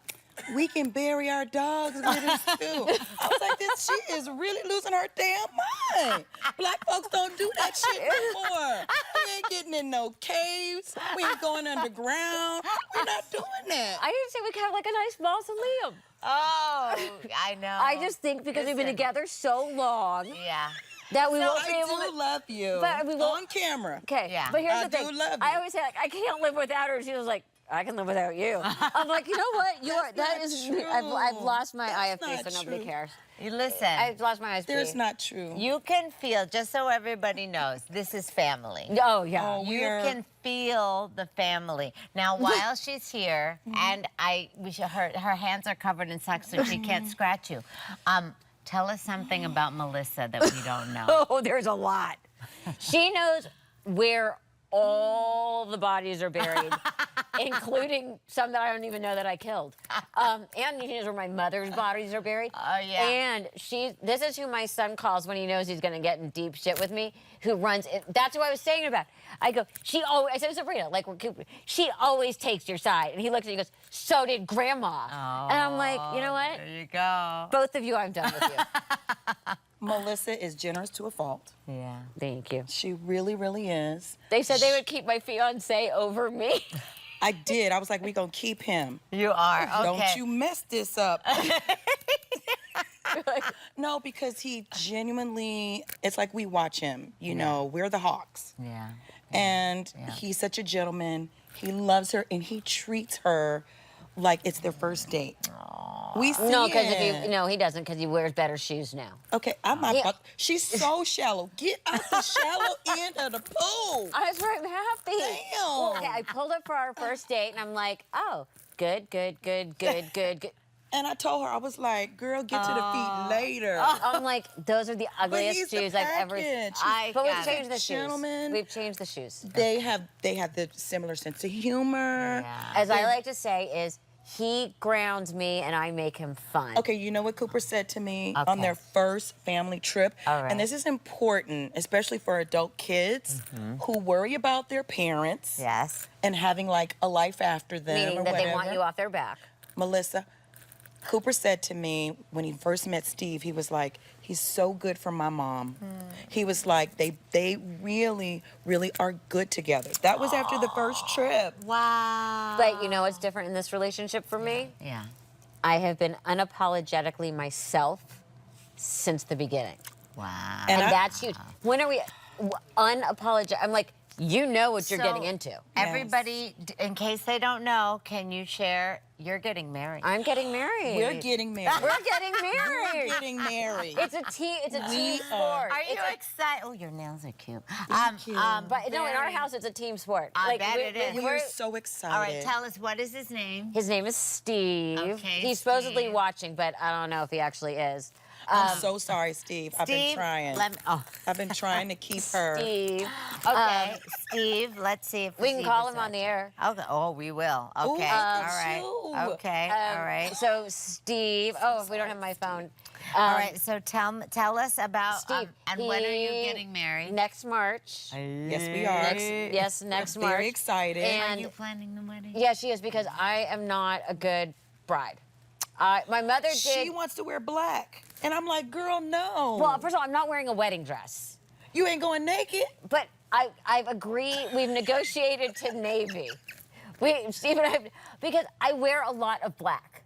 we can bury our dogs with us too. I was like, she is really losing her damn mind. Black folks don't do that shit anymore. We ain't getting in no caves. We ain't going underground. We're not doing that. I didn't say we could have like a nice mausoleum. Oh, I know. I just think because we've been Listen. together so long Yeah. that we won't I be able to. do love you. But we won't- on camera. Okay, Yeah. but here's I the thing. do love I you. always say, like, I can't live without her. She was like, I can live without you. I'm like, you know what? You are. That not is. true. I've lost my That's IFP, so not nobody true. cares. You listen. I've lost my IFP. There's not true. You can feel, just so everybody knows, this is family. Oh yeah. Oh, You we're- can feel the family. Now, while she's here, and her hands are covered in socks, so she can't scratch you. Tell us something about Melissa that we don't know. Oh, there's a lot. She knows where all the bodies are buried, including some that I don't even know that I killed. And she knows where my mother's bodies are buried. Oh, yeah. And this is who my son calls when he knows he's gonna get in deep shit with me, who runs, that's who I was saying about. I go, I said to Sabrina, like, she always takes your side. And he looks at me and goes, so did Grandma. Oh, And I'm like, you know what? There you go. Both of you, I'm done with you. Melissa is generous to a fault. Yeah. Thank you. She really, really is. They said they would keep my fiance over me. I did. I was like, we gonna keep him. You are. Okay. Don't you mess this up. No, because he genuinely, it's like we watch him, you know, we're the Hawks. Yeah. And he's such a gentleman. He loves her and he treats her like it's their first date. We see No, because it. he doesn't, because he wears better shoes now. Okay, I'm not. Yeah. She's so shallow. Get out the shallow end of the pool. That's right, I'm happy. Damn. Well, okay, I pulled up for our first date, and I'm like, oh, good. And I told her, I was like, girl, get to the feet later. I'm like, those are the he's ugliest the shoes I've ever. package. But we've got it. changed the shoes. Gentlemen. We've changed the shoes. They have the similar sense of humor. Yeah. As I like to say, is he grounds me and I make him fun. Okay, you know what Cooper said to me on Okay. their first family trip? All right. And this is important, especially for adult kids who worry about their parents Yes. and having like a life after them Meaning or that whatever. they want you off their back. Melissa, Cooper said to me when he first met Steve, he was like, he's so good for my mom. He was like, they really, really are good together. That was after the first trip. Wow. But you know what's different in this relationship for me? Yeah. I have been unapologetically myself since the beginning. Wow. And I- that's huge. When are we unapologetic? I'm like, you know what you're getting into. Everybody, in case they don't know, can you share? You're getting married. I'm getting married. We're getting married. We're getting married. We're getting married. It's a team. It's a team sport. Are you It's a- excited? Oh, your nails are cute. Thank you. But no, in our very- house, it's a team sport. I bet it is. We're so excited. All right, tell us, what is his name? His name is Steve. Okay, He's supposedly Steve. watching, but I don't know if he actually is. I'm so sorry, Steve. I've been Steve, trying. oh, I've been trying to keep her. Steve. okay. Steve, let's see if We can Steve call is him on the air. Okay. Oh, we will. Okay. Ooh, all right. you. Okay. all right. So Steve. Oh, we don't have my phone. All right. So tell us about Steve. and when are you he- getting married? Next March. Yes, we are. Next I'm March. very excited. Are And you planning the wedding? yeah, she is, because I am not a good bride. My mother did. She wants to wear black. And I'm like, girl, no. Well, first of all, I'm not wearing a wedding dress. You ain't going naked? But I've agreed. We've negotiated to navy. Steve and I, because I wear a lot of black.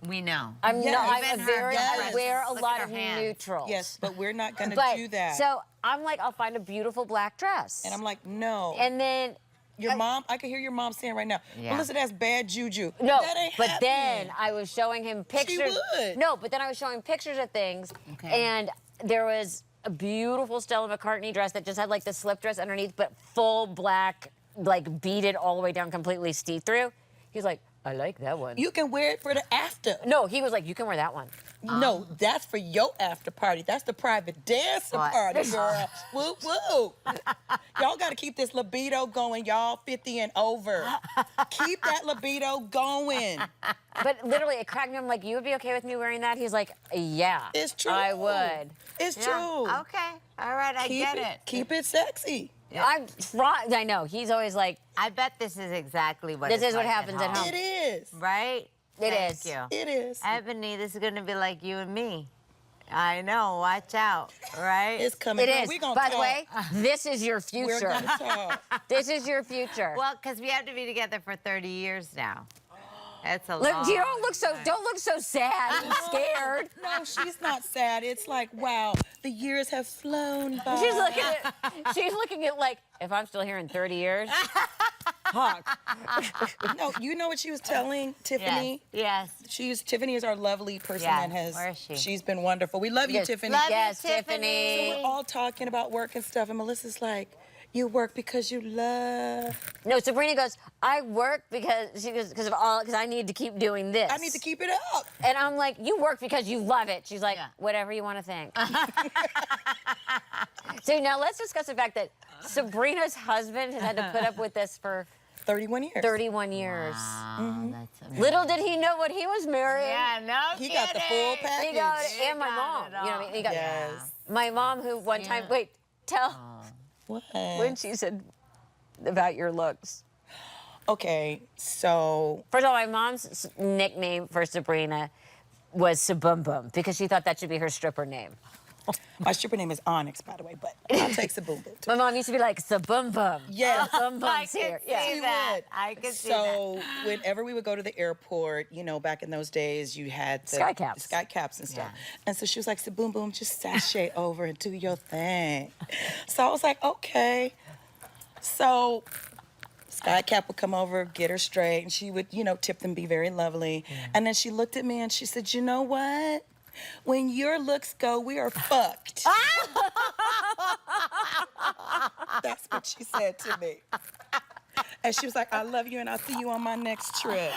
We know. I Yes. wear a Look lot at of her hands. neutrals. Yes, but we're not gonna But do that. so I'm like, I'll find a beautiful black dress. And I'm like, no. and then Your mom, I can hear your mom saying right now, Yeah. Melissa, that's bad juju. no, That ain't but happening. then I was showing him pictures. would. No, but then I was showing pictures of things, Okay. and there was a beautiful Stella McCartney dress that just had like the slip dress underneath, but full black, like beaded all the way down, completely see-through. He's like, I like that one. You can wear it for the after. No, he was like, you can wear that one. No, that's for your after party. That's the private dancing What? party, girl. Woo woo. Y'all got to keep this libido going, y'all 50 and over. Keep that libido going. But literally, it cracked me. I'm like, you would be okay with me wearing that? He's like, yeah. It's true. I would. It's Yeah. true. Okay. All right, I get it. Keep it sexy. I'm trying. I know. He's always like, I bet this is exactly what This it's is what like happens at home. It is. Right? It Thank is. you. It is. Ebony, this is going to be like you and me. I know. Watch out. Right? It's coming. it Girl, is. We gonna By the talk. way, this is your We're future. going to talk. This is your future. Well, because we have to be together for 30 years now. That's a Look, long you don't look so sad and scared. No, she's not sad. It's like, wow, the years have flown by. She's looking at like, if I'm still here in 30 years, fuck. No, you know what she was telling Tiffany? Yes. Tiffany is our lovely person Yes. that has. Where is she? She's been wonderful. We love you, Yes. Tiffany. Love you, Yes, Tiffany. Tiffany. We're all talking about work and stuff, and Melissa's like, you work because you love. No, Sabrina goes, I work because I need to keep doing this. I need to keep it up. And I'm like, you work because you love it. She's like, Yeah. whatever you want to think. So now let's discuss the fact that Sabrina's husband has had to put up with this for 31 years. 31 years. Wow, that's amazing. Little did he know what he was marrying. Yeah, no He got the full kidding. package. He got it, He and my got mom. it You know what I mean? He got Yes. my mom, who one time, wait, tell What? when she said about your looks. Okay, so First of all, my mom's nickname for Sabrina was Saboom Boom because she thought that should be her stripper name. my stripper name is Onyx, by the way, but I'll take Saboom Boom. My mom used to be like, Saboom Boom. Yes. Saboom I Boom's can here. see Yeah. She that. would. I could see that. So whenever we would go to the airport, you know, back in those days, you had the Sky caps. sky caps and stuff. Yeah. And so she was like, so boom, boom, just sashay over and do your thing. So I was like, okay. So Sky Cap would come over, get her straight, and she would, you know, tip them, be very lovely. And then she looked at me and she said, you know what? When your looks go, we are fucked. That's what she said to me. And she was like, I love you and I'll see you on my next trip.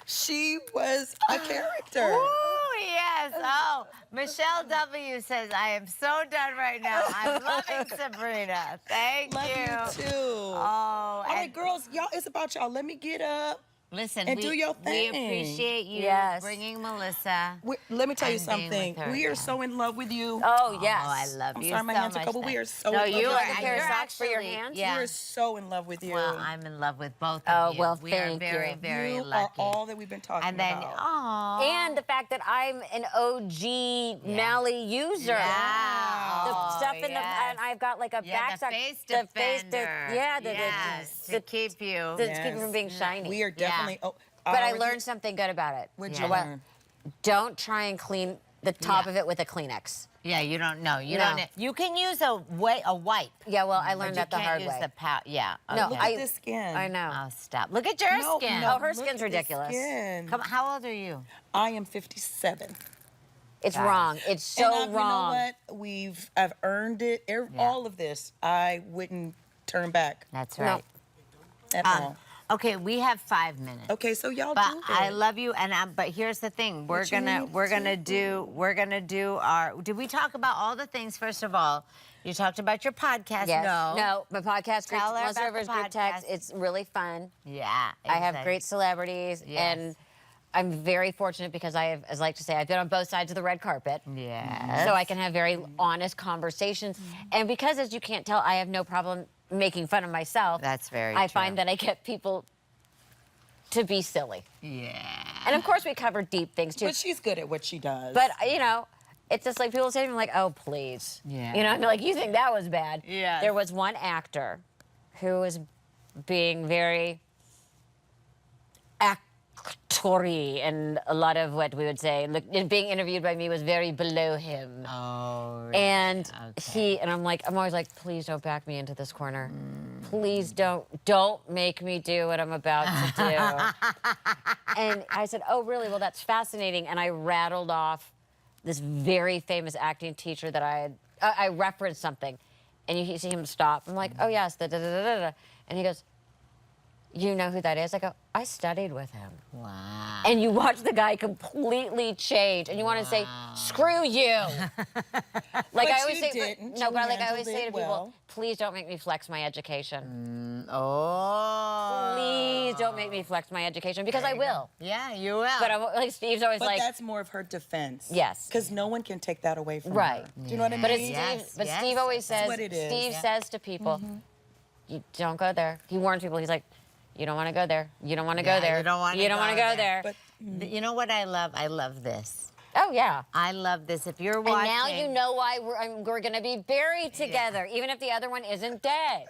She was a character. Ooh, yes. Oh, Michelle W. says, I am so done right now. I'm loving Sabrina. Thank Love you. you too. Oh, All right, and girls, y'all, it's about y'all. Let me get up. listen, and we, do your we thing. appreciate you Yes. bringing Melissa. Let me tell you And being something. with her, We are yeah. so in love with you. Oh, yes. Oh, I love I'm you sorry, my so hands are much. cold, but we are so No, in love you with are. you. a pair of you're socks for your actually- hands? Yeah. We are so in love with you. Well, I'm in love with both Oh, of you. well, we are thank very, you. very You lucky. are all that we've been talking and then, about. oh, And the fact that I'm an OG Malie user. yeah. The Oh, stuff in the, yes. and I've got like a Yeah, back the sock- face the face, defender. yes, to keep you. to keep it from being shiny. We are definitely. Oh, but I already- learned something good about it. What'd Yeah. you learn? Don't try and clean the top Yeah. of it with a Kleenex. Yeah, you don't know. You No. don't. You can use a wipe. Yeah, well, I But learned you that the can't hard use way. the Yeah. No, Look okay. at this skin. I know. Oh, stop. Look at your No, skin. no, Oh, her look skin's at this ridiculous. skin. Come, how old are you? I am 57. It's Guys. wrong. It's so and wrong. You know what? I've earned it. All of this, I wouldn't turn back That's No. right. at all. Okay, we have 5 minutes. Okay, so y'all But do it. I love you, and but here's the thing: we're What you gonna need we're to gonna do our. Did we talk about all the things? First of all, you talked about your podcast. Yes. No. My podcast, Great Tell her Melissa about the Rivers Group Text. podcast. It's really fun. Yeah. I have exactly. great celebrities, Yes. and I'm very fortunate because I have, as I like to say, I've been on both sides of the red carpet. Yes. So I can have very honest conversations. And because, as you can't tell, I have no problem making fun of myself. That's very I true. find that I get people to be silly. Yeah. And of course, we cover deep things too. But she's good at what she does. But, you know, it's just like people say to me, like, oh, please. Yeah. You know, I'm like, you think that was bad? Yes. There was one actor who was being very actory, and a lot of what we would say, being interviewed by me was very below him. Oh, really? And Okay. and I'm always like, please don't back me into this corner. Please don't make me do what I'm about to do. And I said, oh, really? Well, that's fascinating. And I rattled off this very famous acting teacher that I referenced something. And you see him stop. I'm like, oh, yes, da-da-da-da-da. And he goes, you know who that is? I go, I studied with him. Wow. And you watch the guy completely change, and you want to say, "Screw you!" Like I always say, didn't. no, You but like I always handled say to it people, well. please don't make me flex my education. Oh. Please don't make me flex my education, because I will. Yeah, you will. But I'm like, Steve's always But like, that's more of her defense. Yes. Because no one can take that away from right. her. Do you know what I mean? But it's Yes, Steve. But yes. Steve always That's says, what it is. Steve Yeah. says to people, you don't go there. He warns people. He's like, you don't want to go there. You don't want to go there. You don't want to You don't want to go there. But You know what I love? I love this. Oh yeah. I love this. If you're And watching. now you know why we're going to be buried together, even if the other one isn't dead.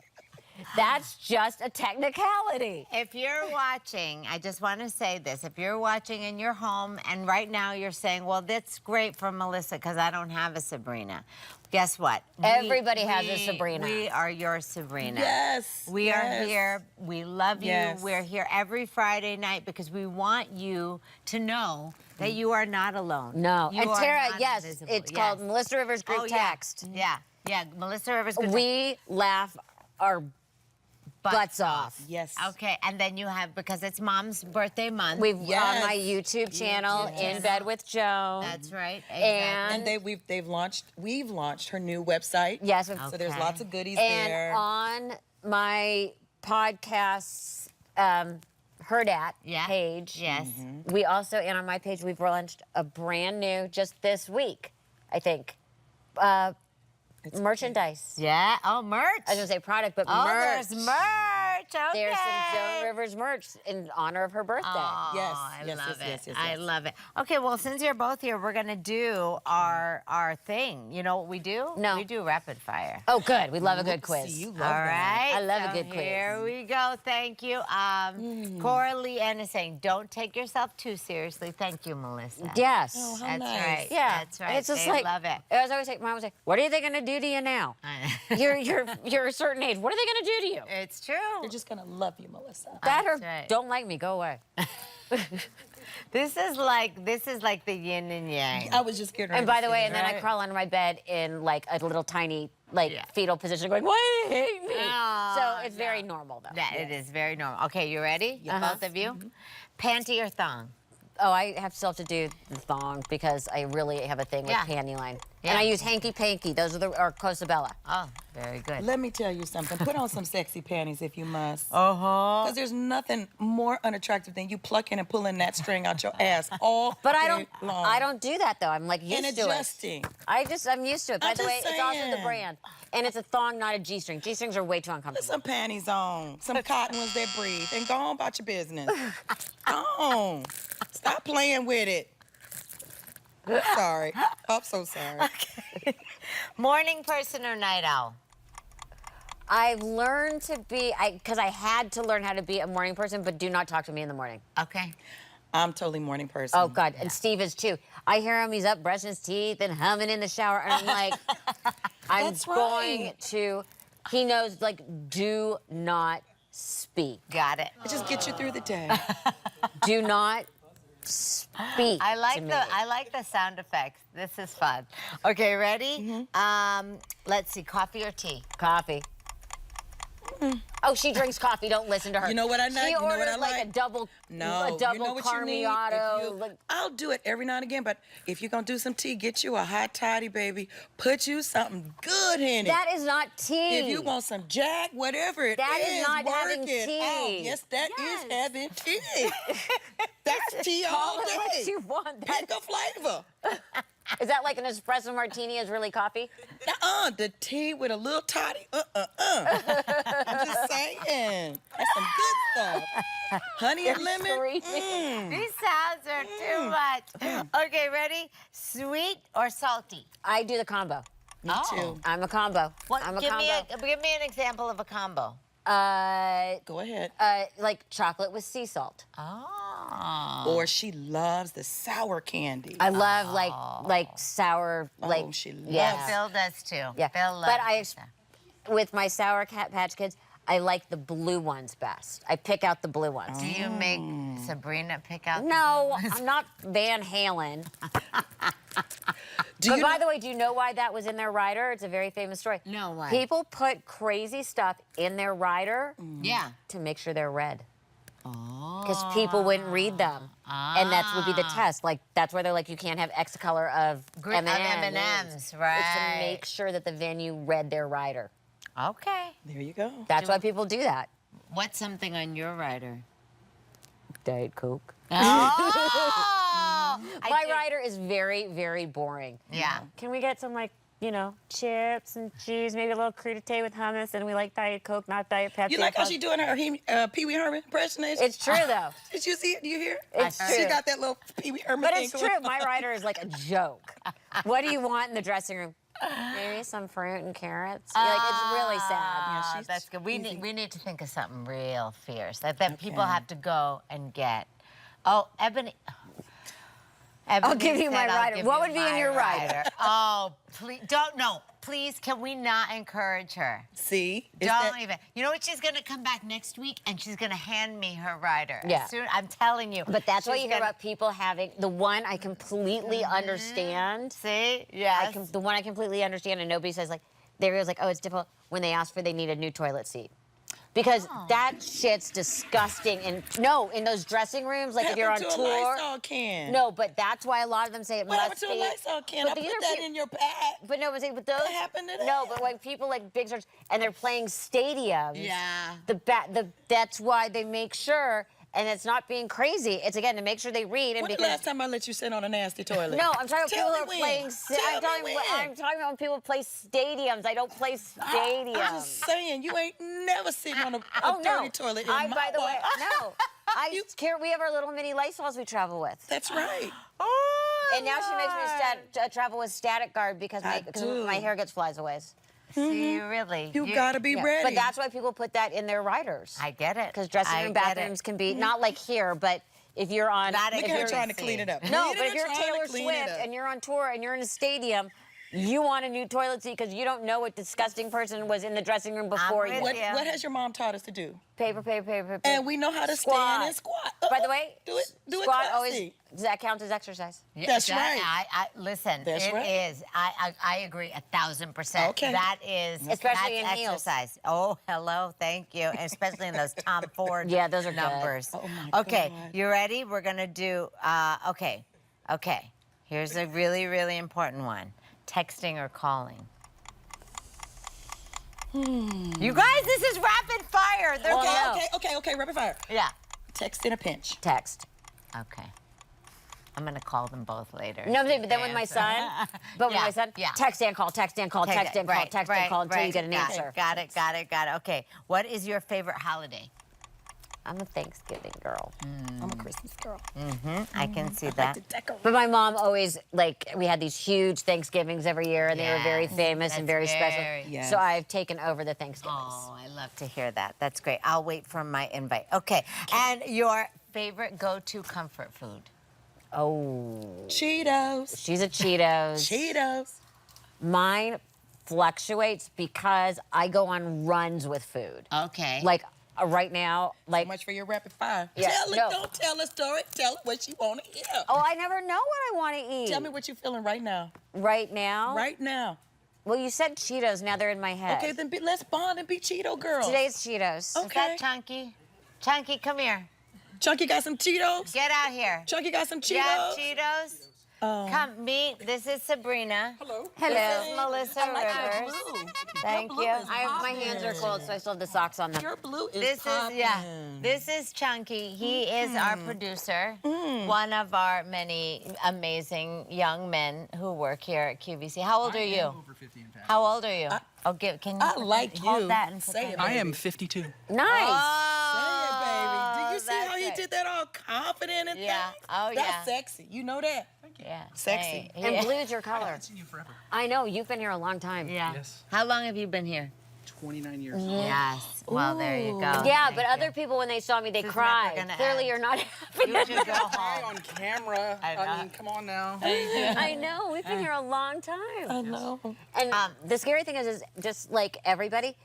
That's just a technicality. If you're watching, I just want to say this. If you're watching in your home and right now you're saying, well, that's great for Melissa because I don't have a Sabrina. Guess what? Everybody has a Sabrina. We are your Sabrina. yes. We are yes. here. We love you. Yes. We're here every Friday night because we want you to know that you are not alone. No. You and are Tara, not yes, invisible. it's Yes. called Melissa Rivers Group Oh, yeah. Text. Yeah. Yeah. Melissa Rivers Group We laugh our butts off. Yes. Okay, and then you have, because it's Mom's birthday month. We've Yes. on my YouTube channel, In Bed with Joan. That's right. Exactly. And- And we've launched her new website. Yes. So there's Okay. lots of goodies And there. on my podcast, Heard At Yeah. page, Yes. we also, and on my page, we've launched a brand new, just this week, I think, merchandise. Yeah. Oh, merch. I was gonna say product, but Oh, merch. there's merch. Okay. There's some Joan Rivers merch in honor of her birthday. Oh, Yes, I yes, love yes, it. yes, yes, I yes. love it. Okay, well, since you're both here, we're gonna do our thing. You know what we do? No. We do rapid fire. Oh, good. We love a good See, quiz. you love All that. right. I love a so good quiz. Here we go. Thank you. Cora Leanne is saying, don't take yourself too seriously. Thank you, Melissa. Yes. Oh, how That's nice. right. Yeah. That's right. And it's just They like, love it. I was always like, Mom was like, what are they gonna do to you now? You're a certain age. What are they gonna do to you? It's true. They're just gonna love you, Melissa. That or right. don't like me, go away. This is like the yin and yang. I was just getting ready And by to the say way, that. and then I Right. crawl under my bed in like a little tiny Yeah. fetal position, going, why do you hate me? Oh, So it's very no. normal though. That it is very normal. Okay, you ready? Uh-huh. Both of you? Panty or thong? Oh, I still have to do the thong because I really have a thing with Yeah. panty line. Yeah. And I use hanky panky. Those are or Cosabella. Oh, very good. Let me tell you something. Put on some sexy panties if you must. Uh-huh. Because there's nothing more unattractive than you plucking and pulling that string out your ass all But I day don't long. I don't do that though. I'm like used And to adjusting. it. I'm used to it. By I'm the way, just it's also the saying. brand. And it's a thong, not a G-string. G-strings are way too Put uncomfortable. some panties on, some cotton ones that breathe, and go on about your business. Go on. Stop playing with it. I'm sorry. I'm so sorry. Morning person or night owl? I've learned to be, because I had to learn how to be a morning person, but do not talk to me in the morning. Okay. I'm totally morning person. Oh, God. And Steve is too. I hear him, he's up brushing his teeth and humming in the shower. And I'm like, I'm That's going right. to, he knows, like, do not speak. Got it. Just get you through the day. Do not speak I to like me. I like the sound effects. This is fun. Okay, ready? Let's see, coffee or tea? Coffee. Oh, she drinks coffee. Don't listen to her. You know what I like? She You know what orders I like like? a double, No, a double you know what you need? Carmiato. Like, I'll do it every now and again, but if you're gonna do some tea, get you a hot toddy, baby. Put you something good in it. that is not tea. If you want some Jack, whatever it is, That is not work having it tea. out. Yes, that is Yes. having tea. That's tea all Call it what day. you want. That, Pick a flavor. is that like an espresso martini is really coffee? The tea with a little toddy. I'm just saying. cooking. That's some good stuff. Honey and lemon. These sounds are too much. Okay, ready? Sweet or salty? I do the combo. Me too. I'm a combo. I'm a Give combo. me an example of a combo. Go ahead. Like chocolate with sea salt. Oh. Or she loves the sour candy. I love like sour like. Oh, she loves yeah. Phil does too. Yeah. Phil loves But with my Sour Patch Kids, I like the blue ones best. I pick out the blue ones. Do you make Sabrina pick out? No, I'm not Van Halen. But by the way, do you know why that was in their rider? It's a very famous story. No, why? People put crazy stuff in their rider Yeah. to make sure they're read. Oh. Because people wouldn't read them. And that would be the test. Like, that's where they're like, you can't have X color of M&Ms. M&Ms, right. It's to make sure that the venue read their rider. Okay. There you go. That's why people do that. What's something on your rider? Diet Coke. Oh! My rider is very, very boring. Yeah. Can we get some, like, you know, chips and cheese, maybe a little crudité with hummus, and we like Diet Coke, not Diet Pepsi. You like how she doing her Pee Wee Herman impersonation? It's true, though. Did you see it? Do you hear it? It's She true. got that little Pee Wee Herman But thing it's going true. on. My rider is like a joke. What do you want in the dressing room? Maybe some fruit and carrots. You're like, it's really sad. Yeah, that's good. We need to think of something real fierce that people have to go and get. Oh, Ebony. I'll give you my said, "I'll rider." give What you would be in my your rider? Oh, please don't. No, please. Can we not encourage her? See? Don't even. You know what? She's gonna come back next week and she's gonna hand me her rider. Yeah. Soon, I'm telling you. But that's why She's you hear gonna- about people having the one I completely understand. See? Yes. The one I completely understand, and nobody says like, they was like, oh, it's difficult when they ask for they need a new toilet seat. Because that shit's disgusting. And no, in those dressing rooms, like if you're on What happened to tour. a Lysol can? No, but that's why a lot of them say it What must happened to be. a Lysol can? But I these put are that peop- in your bag. But no, but those. What happened to No, that? but when people like big stars and they're playing stadiums. Yeah. That's why they make sure, and it's not being crazy. It's again to make sure they read and When the because. last time I let you sit on a nasty toilet? No, I'm talking about Tell people me who are when. playing. Tell me when. I'm talking about when people play stadiums. I don't play stadiums. I'm just saying, you ain't never sitting on a dirty toilet in my By the way, walk. no. I care. We have our little mini Lysols we travel with. That's right. Oh, And now she makes me travel with static guard because I do. my hair gets flies-aways. See, really. You gotta be ready. But that's why people put that in their riders. I get it. Because dressing I room get it. bathrooms can be not like here, but if you're on. Not Look if at her you're, trying to clean it up. No, Look but at if her you're trying to Taylor clean it Swift up. and you're on tour and you're in a stadium, you want a new toilet seat because you don't know what disgusting person was in the dressing room before you. with What has your mom taught us to do? Paper. And we know how to stand and squat. By the way, do it squat classy. always, does that count as exercise? That's right. I listen. That's It right. is. I agree 1,000%. Okay. That is. Especially that's in heels. exercise. Oh, hello. Thank you. And especially in those Tom Ford. Yeah, those are good. numbers. Oh, my Okay, God. you ready? We're gonna do. Okay. Here's a really, really important one. Texting or calling. You guys, this is rapid fire. They're Well, all- Okay, rapid fire. Yeah. Text in a pinch. Text. Okay. I'm gonna call them both later. No, but then with my son, Yeah. text and call, text and call, text and call, text and call until you get an answer. Got it. Okay. What is your favorite holiday? I'm a Thanksgiving girl. I'm a Christmas girl. I can see Like that. to decorate. But my mom always, like, we had these huge Thanksgivings every year, and they were very Yes, famous and very that's special. very- Yes. So I've taken over the Thanksgivings. Oh, I love to hear that. That's great. I'll wait for my invite. Okay. And your favorite go-to comfort food? Oh, Cheetos. she's a Cheetos. Cheetos. Mine fluctuates because I go on runs with food. Okay. Like right now, like, So much for your rapid fire. Yeah, Tell it. no. Don't tell a story. Tell it what you want to hear. oh, I never know what I want to eat. Tell me what you're feeling right now. Right now? Right now. Well, you said Cheetos. Now they're in my head. Okay, then let's bond and be Cheeto girls. Today's Cheetos. Okay. Is that Chunky? Chunky, come here. Chunky got some Cheetos. Get out here. Chunky got some Cheetos. You have Cheetos? Oh. Come meet. This is Sabrina. Hello. This is Melissa I like your Rivers. blue. Thank Your you. blue is My hands are cold, so I still have the socks on them. Your blue is This poppin'. This is Chunky. He is our producer, one of our many amazing young men who work here at QVC. How old are you? Over 50 and How old are you? Can you I like hold you. that and Say it, I baby. am 52. Nice. Say it, baby. Did you see that's how he it. did that all confident and Yeah. things? Oh, That's yeah. sexy. You know that? Yeah. Sexy. Hey, And blue's your I color. haven't seen you forever. I know, you've been here a long time. Yeah. Yes. How long have you been here? 29 years. Yes. Well, there you go. Yeah, Thank but you. other people, when they saw me, they This is cried. never gonna Clearly, end. you're not happy. You should go Hi home. on camera. I know. I mean, come on now. I know, we've been here a long time. I know. And the scary thing is just like everybody,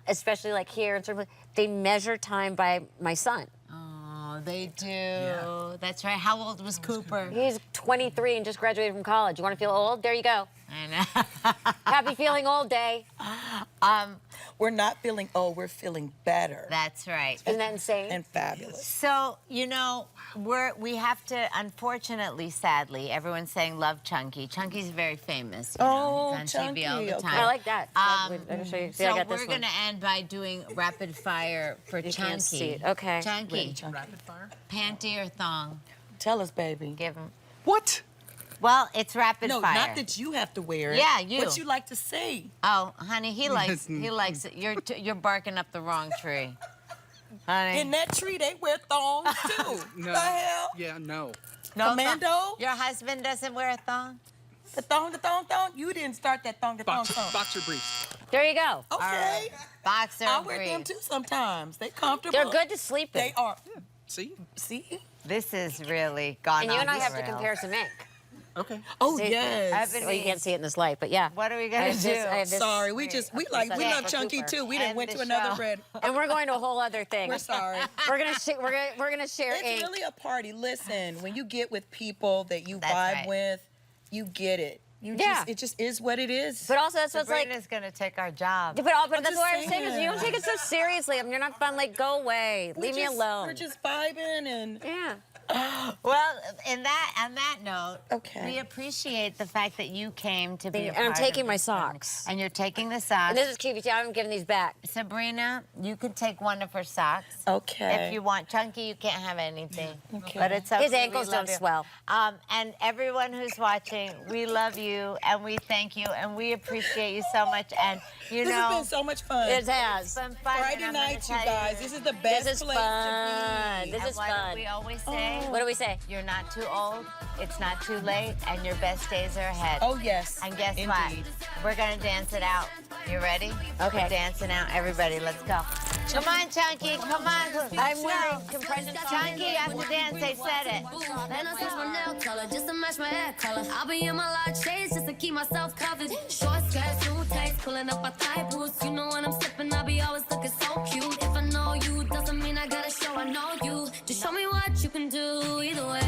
especially like here, and sort of, they measure time by my son. Oh, they do. That's right. How old was Cooper? He's 23 and just graduated from college. You want to feel old? There you go. I know. Happy feeling old day. We're not feeling old. We're feeling better That's right. Isn't that insane? and fabulous. So, you know, we have to, unfortunately, sadly, everyone's saying love Chunky. Chunky's very famous. You know, he's on TV all Chunky, the okay. time. I like that. Let me show you. See, I So got this we're one. going to end by doing rapid fire for You Chunky. can't see it. Okay. Chunky, Ready, Chunky? Rapid fire? panty or thong? Tell us, baby. Give him. What? Well, it's rapid No, fire. not that you have to wear it. Yeah, you. What you like to say. Oh, honey, he likes it. You're barking up the wrong tree. Honey. In that tree, they wear thongs too. No. The hell? Yeah, no. No Commando? thong. Your husband doesn't wear a thong? The thong. You didn't start that thong. Boxer briefs. There you go. Okay. Boxer I wear them briefs. too sometimes. They comfortable. They're good to sleep in. They are. See? See? This is really gone And you and I off have the to rails. compare some ink. Okay. Oh, See, yes. Well, you can't see it in this light, but yeah. What are we I gonna have do? this- I have this- Sorry, we Okay. love Chunky Cooper. too. We done End went the to another show. red. And we're going to a whole other thing. We're sorry. We're gonna share It's ink. really a party. Listen, when you get with people that you That's vibe right. with, you get it. Yeah. It just is what it is. But also, that's what's like. Sabrina's gonna take our job. But that's just what I'm saying is you saying. don't take it so seriously. I mean, you're not fun. Like, go away. Leave me alone. We're just vibing and Yeah. Well, on that note, Okay. we appreciate the fact that you came to be a And I'm part taking of my this family. socks. And you're taking the socks. And this is cute. You see, I'm giving these back. Sabrina, you can take one of her socks. Okay. If you want. Chunky, you can't have anything. Okay. But it's okay. His ankles We love don't you. swell. And everyone who's watching, we love you and we thank you and we appreciate you so much. And you this know, has been so much fun. It has. it's been fun. Friday and I'm gonna night, you tell guys. This is the best This is place fun. to be. This And is what fun. do we always say? What do we say? You're not too old, it's not too late, and your best days are ahead. Oh, yes. And guess Indeed. what? We're gonna dance it out. You ready? Okay. We're dancing out. Everybody, let's go. Come on, Chunky. Come on. I'm wearing compression Chunky, after dance, they said it. Then I switch my nail color just to match my hair color. I'll be in my large shades just to keep myself covered. Short skirts, new tights, pulling up my thigh boots. You know when I'm sipping, I'll be always looking so cute. If I know you, doesn't mean I gotta show I know you. Just show me what you can do either way.